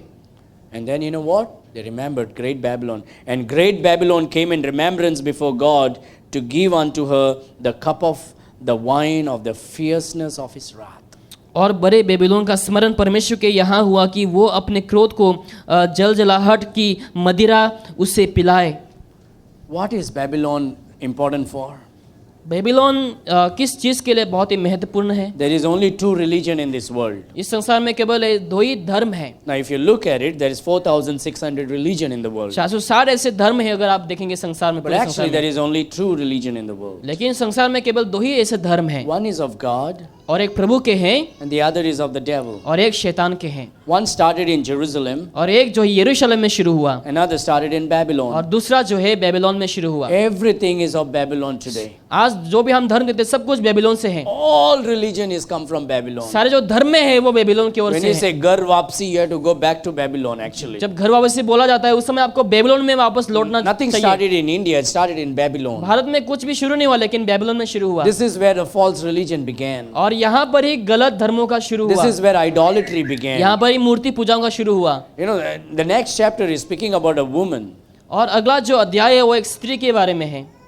And then you know what? They remembered great Babylon. And great Babylon came in remembrance before God to give unto her the cup of the wine of the fierceness of his wrath. और बड़े Babylon का स्मरण परमेश्वर के यहाँ हुआ कि वो अपने क्रोध को जलजलाहट की मदिरा उसे पिलाए। What is Babylon important for? Babylon किस चीज के लिए बहुत ही महत्वपूर्ण है? There is only 2 religions in this world. इस संसार में केवल 2 ही धर्म है। Now if you look at it, there is 4,600 religion in the world. 460 ऐसे धर्म है अगर आप देखेंगे संसार में, But पूरे actually संसार there में। is only true religion in the world. लेकिन संसार में केवल 2 ही ऐसे धर्म है, One is of God और एक प्रभु के हैं and the other is of the devil. और एक शैतान के हैं। One started in Jerusalem, और एक जो यरूशलेम में शुरू हुआ another started in और Babylon. दूसरा जो है बेबीलोन में शुरू हुआ। Everything is of Babylon today. आज जो भी हम धर्म कहते हैं सब कुछ बेबीलोन से है। All religion is come from Babylon. सारे जो धर्म में है वो बेबीलोन की ओर When से you है। say Gar Vapsi, you have to go back to Babylon actually. जब घर वापसी बोला जाता है उस समय आपको बेबीलोन में वापस लौटना Nothing चाहिए। started in India, it started in Babylon. Bharat में कुछ भी शुरू नहीं हुआ लेकिन बेबीलोन में शुरू हुआ। This is where the false religion began. और यहाँ पर ही गलत धर्मों का शुरू This हुआ। is where idolatry began. यहाँ पर ही मूर्ति पूजाओं का शुरू हुआ। You know, the next chapter is speaking about a woman. और अगला जो अध्याय है वो एक स्त्री के बारे में है।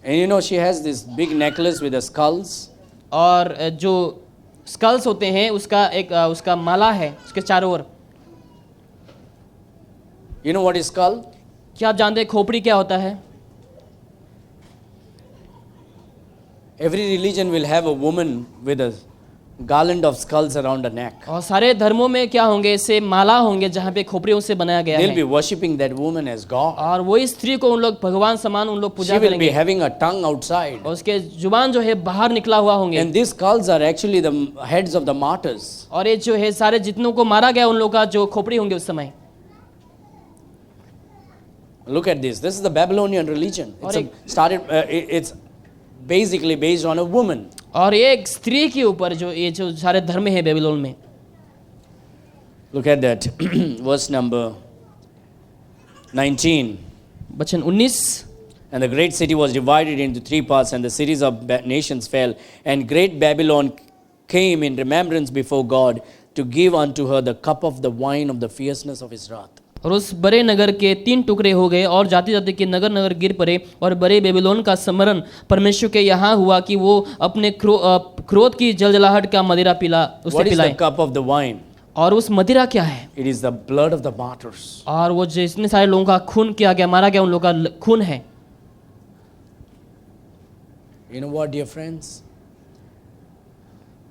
And you know, she has this big necklace with the skulls. और जो स्कल्स होते हैं उसका एक उसका माला है उसके चारों ओर। You know what is skull? क्या आप जानते हैं खोपड़ी क्या होता है? Every religion will have a woman with a garland of skulls around her neck. और सारे धर्मों में क्या होंगे, ऐसे माला होंगे जहाँ पे खोपड़ियों से बनाया गया They'll है। be worshipping that woman as God. और वही स्त्री को उन लोग भगवान समान उन लोग She पूजा will be करेंगे having a tongue outside. और उसके जुबान जो है बाहर निकला हुआ होंगे। And these skulls are actually the heads of the martyrs. और ये जो है सारे जितनों को मारा गया उन लोगों का जो खोपड़ी होंगे उस समय। Look at this. This is the Babylonian religion. और It's basically based on a woman. और एक स्त्री के ऊपर जो ये जो सारे धर्म है बेबीलोन में। Look at that. Verse number 19. वचन 19। And the great city was divided into 3 parts, and the cities of nations fell. And great Babylon came in remembrance before God to give unto her the cup of the wine of the fierceness of his wrath. और उस बड़े नगर के 3 टुकड़े हो गए और जाति जाति के नगर नगर गिर पड़े और बड़े बेबीलोन का स्मरण परमेश्वर के यहाँ हुआ कि वो अपने क्रोध की जलजलाहट का मदिरा पिला उसे What is the पिलाए। cup of the wine? और उस मदिरा क्या है? It is the blood of the martyrs. और वो जितने सारे लोगों का खून किया गया, मारा गया, उन लोगों का खून है। You know what, dear friends?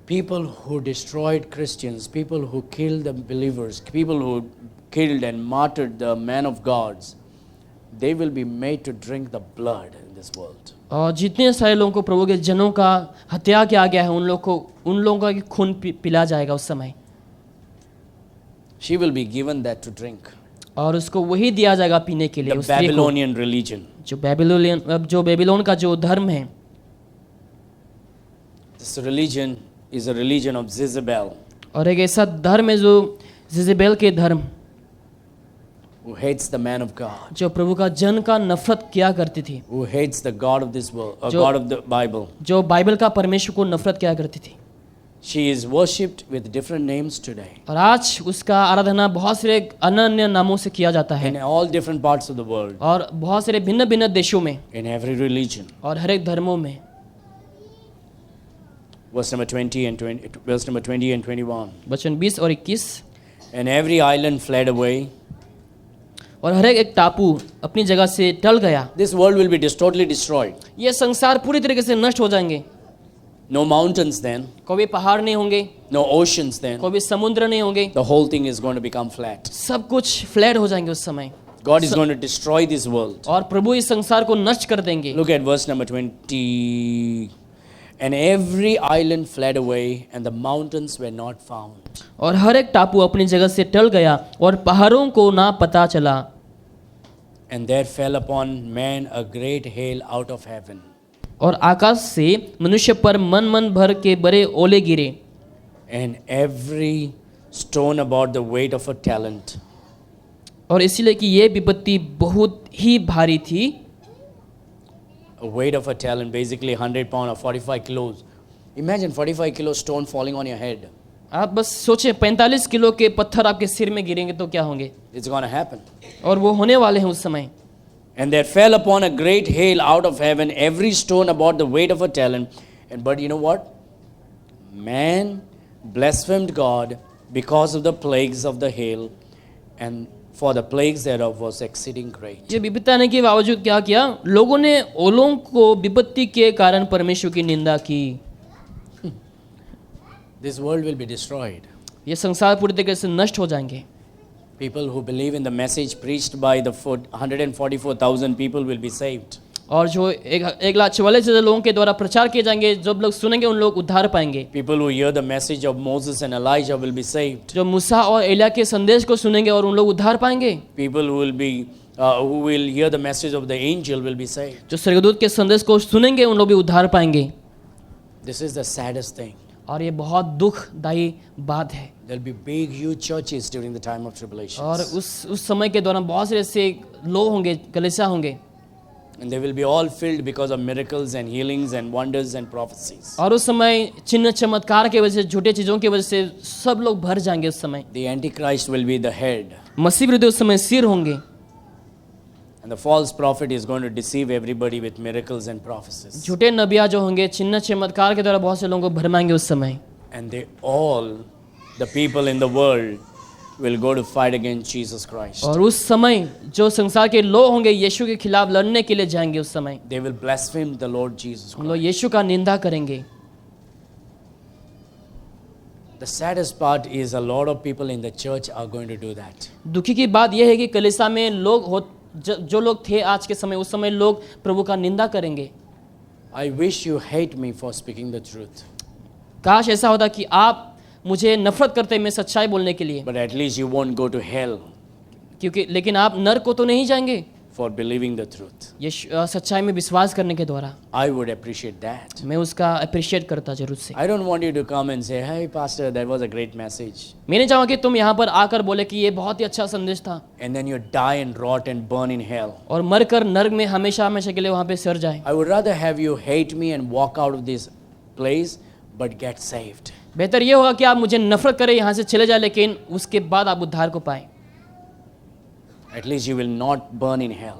People who destroyed Christians, people who killed the believers, people who killed and martyred the man of gods, they will be made to drink the blood in this world. और जितने सारे लोगों को प्रभु के जनों का हत्या किया गया है उन लोगों का खून पिला जाएगा उस समय। She will be given that to drink. और उसको वही दिया जाएगा पीने के लिए। The उस स्त्री को, Babylonian religion. जो बेबीलोन का जो धर्म है। This religion is a religion of Jezebel, और एक ऐसा धर्म है जो जिजेबेल के धर्म, who hates the man of God, जो प्रभु का जन का नफरत किया करती थी, who hates the God of this world, जो- God of the Bible. जो बाइबल का परमेश्वर को नफरत किया करती थी। She is worshipped with different names today और आज उसका आराधना बहुत सारे अनन्य नामों से किया जाता है in all different parts of the world, और बहुत सारे भिन्न भिन्न देशों में in every religion. और हर एक धर्मों में। Verse number 20 and 21. वचन 20 और 21। And every island fled away. और हर एक टापू अपनी जगह से टल गया। This world will be totally destroyed. ये संसार पूरी तरीके से नष्ट हो जाएंगे। No mountains then, कोई भी पहाड़ नहीं होंगे, no oceans then. कोई भी समुद्र नहीं होंगे, The whole thing is going to become flat. सब कुछ फ्लैट हो जाएंगे उस समय। God is going to destroy this world. और प्रभु इस संसार को नष्ट कर देंगे। Look at verse number 20. And every island fled away, and the mountains were not found. और हर एक टापू अपनी जगह से टल गया और पहाड़ों को ना पता चला। And there fell upon man a great hail out of heaven. और आकाश से मनुष्य पर मन मन भर के बड़े ओले गिरे। And every stone about the weight of a talent. और इसलिए कि ये विपत्ति बहुत ही भारी थी। A weight of a talent, basically 100 pound or 45 kilos. Imagine 45 kilo stone falling on your head. आप बस सोचें 45 किलो के पत्थर आपके सिर में गिरेंगे तो क्या होंगे। It's going to happen. और वो होने वाले हैं उस समय। And there fell upon a great hail out of heaven, every stone about the weight of a talent. But you know what? Man blasphemed God because of the plagues of the hail, and for the plagues thereof was exceeding great. ये विपत्ति आने के बावजूद क्या किया? लोगों ने ओलों को विपत्ति के कारण परमेश्वर की निंदा की। This world will be destroyed. ये संसार पूरी तरीके से नष्ट हो जाएंगे। People who believe in the message preached by the 144,000 people will be saved. और जो 1,44,000 लोगों के द्वारा प्रचार किए जाएंगे, जब लोग सुनेंगे उन लोग उद्धार पाएंगे। People who hear the message of Moses and Elijah will be saved. जो मूसा और एलिया के संदेश को सुनेंगे और उन लोग उद्धार पाएंगे। People who will hear the message of the angel will be saved. जो स्वर्गदूत के संदेश को सुनेंगे उन लोग भी उद्धार पाएंगे। This is the saddest thing. और ये बहुत दुखदायी बात है। There will be big, huge churches during the time of tribulation. और उस समय के दौरान बहुत से ऐसे लोग होंगे, कलीसिया होंगे। And they will be all filled because of miracles and healings and wonders and prophecies. और उस समय चिन्ह चमत्कार के वजह से, झूठे चीजों की वजह से सब लोग भर जाएंगे उस समय। The Antichrist will be the head. मसीह विरुद्ध उस समय सिर होंगे। And the false prophet is going to deceive everybody with miracles and prophecies. झूठे नबिया जो होंगे चिन्ह चमत्कार के द्वारा बहुत से लोगों को भरमाएंगे उस समय। And they all, the people in the world, will go to fight against Jesus Christ. और उस समय जो संसार के लोग होंगे यीशु के खिलाफ लड़ने के लिए जाएंगे उस समय। They will blaspheme the Lord Jesus उन लोग Christ. यीशु का निंदा करेंगे। The saddest part is a lot of people in the church are going to do that. दुखी की बात यह है कि कलीसिया में लोग जो लोग थे आज के समय, उस समय लोग प्रभु का निंदा करेंगे। I wish you hate me for speaking the truth. काश ऐसा होता कि आप मुझे नफरत करते मैं सच्चाई बोलने के लिए, But at least you won't go to hell क्योंकि लेकिन आप नरक को तो नहीं जाएंगे for believing the truth. ये सच्चाई में विश्वास करने के द्वारा। I would appreciate that. मैं उसका अप्रिशिएट करता जरूर से। I don't want you to come and say, "Hey, Pastor, that was a great message." मैं नहीं चाहूँगा कि तुम यहाँ पर आकर बोले कि ये बहुत ही अच्छा संदेश था And then you die and rot and burn in hell. और मरकर नरक में हमेशा हमेशा के लिए वहाँ पे सड़ जाए। I would rather have you hate me and walk out of this place, but get saved. बेहतर ये होगा कि आप मुझे नफरत करें, यहाँ से चले जाए, लेकिन उसके बाद आप उद्धार को पाए। At least you will not burn in hell.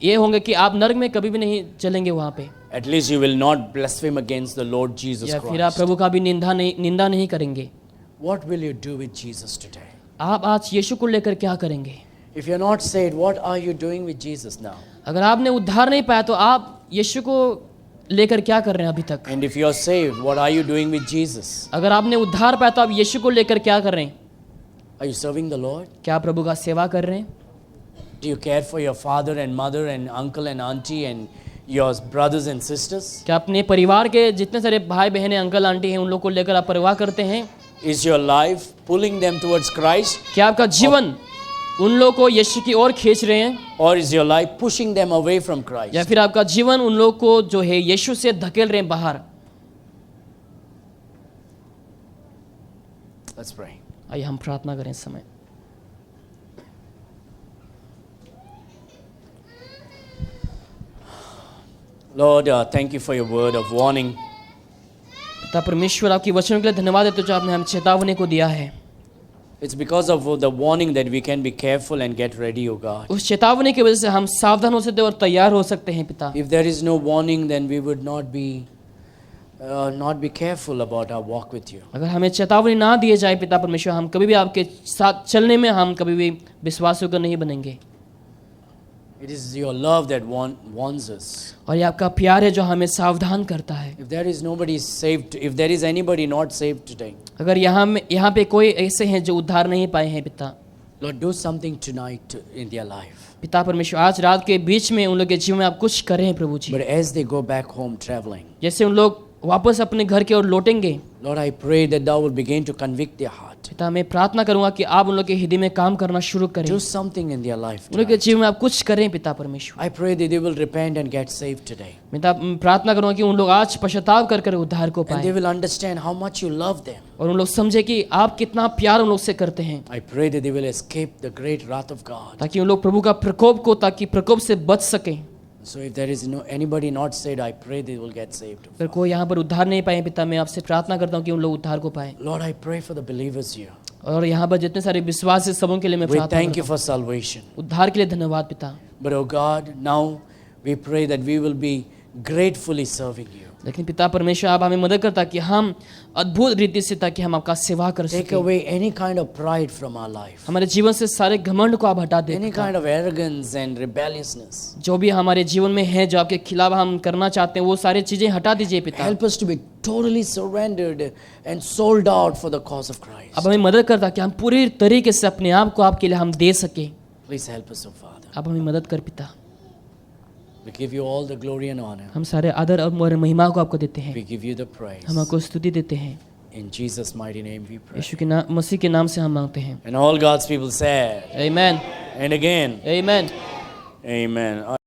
ये होंगे कि आप नरक में कभी भी नहीं चलेंगे वहाँ पे, At least you will not blaspheme against the Lord Jesus या फिर आप Christ. प्रभु का भी निंदा नहीं करेंगे। What will you do with Jesus today? आप आज यीशु को लेकर क्या करेंगे? If you're not saved, what are you doing with Jesus now? अगर आपने उद्धार नहीं पाया तो आप यीशु को लेकर क्या कर रहे हैं अभी तक? And if you're saved, what are you doing with Jesus? अगर आपने उद्धार पाया तो आप यीशु को लेकर क्या कर रहे हैं? Are you serving the Lord? क्या आप प्रभु का सेवा कर रहे हैं? Do you care for your father and mother and uncle and auntie and your brothers and sisters? क्या अपने परिवार के जितने सारे भाई बहन अंकल आंटी हैं उन लोग को लेकर आप परवाह करते हैं? Is your life pulling them towards Christ, क्या आपका जीवन उन लोगों को यीशु की ओर खींच रहे हैं, or is your life pushing them away from Christ? या फिर आपका जीवन उन लोगों को जो है यीशु से धकेल रहे हैं बाहर? Let's pray. आइए हम प्रार्थना करें इस समय। Lord, thank you for your word of warning. पिता परमेश्वर आपकी वचनों के लिए धन्यवाद देते जो आपने हमें चेतावनी को दिया है। It's because of the warning that we can be careful and get ready, O God. उस चेतावनी की वजह से हम सावधान हो सकते हैं और तैयार हो सकते हैं पिता। If there is no warning, then we would not be careful about our walk with you. अगर हमें चेतावनी ना दिए जाए पिता परमेश्वर, हम कभी भी आपके साथ चलने में हम कभी भी विश्वासयोग्य नहीं बनेंगे। It is your love that warns us. और ये आपका प्यार है जो हमें सावधान करता है। If there is nobody saved, if there is anybody not saved today, अगर यहाँ पे कोई ऐसे हैं जो उद्धार नहीं पाए हैं पिता, Lord, do something tonight in their life. पिता परमेश्वर आज रात के बीच में उन लोग के जीवन में आप कुछ करें प्रभु जी। But as they go back home traveling, जैसे उन लोग वापस अपने घर की ओर लौटेंगे, Lord, I pray that thou will begin to convict their heart. पिता मैं प्रार्थना करूंगा कि आप उन लोग के हृदय में काम करना शुरू करें, Do something in their life. उन लोग के tonight. जीवन में आप कुछ करें पिता परमेश्वर। I pray that they will repent and get saved today. पिता प्रार्थना करूंगा कि उन लोग आज पश्चाताप कर उद्धार को And they पाए will understand how much you love them. और उन लोग समझे कि आप कितना प्यार उन लोग से करते हैं, I pray that they will escape the great wrath of God. ताकि उन लोग प्रभु का प्रकोप को, ताकि प्रकोप से बच सकें। So if there is anybody not saved, I pray they will get saved. अगर कोई यहाँ पर उद्धार नहीं पाए पिता, मैं आपसे प्रार्थना करता हूँ कि उन लोग उद्धार को पाए। Lord, I pray for the believers here. और यहाँ पर जितने सारे विश्वास है सबों के लिए मैं We प्रार्थना thank you करता for salvation. हूँ। उद्धार के लिए धन्यवाद पिता। But oh God, now we pray that we will be gratefully serving you. लेकिन पिता परमेश्वर आप हमें मदद करता कि हम अद्भुत रीति से, ताकि हम आपका सेवा कर Take सकें। away any kind of pride from our life, हमारे जीवन से सारे घमंड को आप हटा दे any पिता। kind of arrogance and rebelliousness. जो भी हमारे जीवन में है, जो आपके खिलाफ हम करना चाहते हैं, वो सारी चीजें हटा दीजिए पिता। Help us to be totally surrendered and sold out for the cause of Christ. अब हमें मदद करता कि हम पूरी तरीके से अपने आप को आपके लिए हम दे सके। Please help us, O Father. आप हमें मदद कर पिता। We give you all the glory and honor. हम सारे आदर और महिमा को आपको देते हैं, We give you the praise. हम आपको स्तुति देते हैं। In Jesus' mighty name we pray. यीशु के नाम, मसीह के नाम से हम मांगते हैं। And all God's people said, आमीन, and again, आमीन। amen.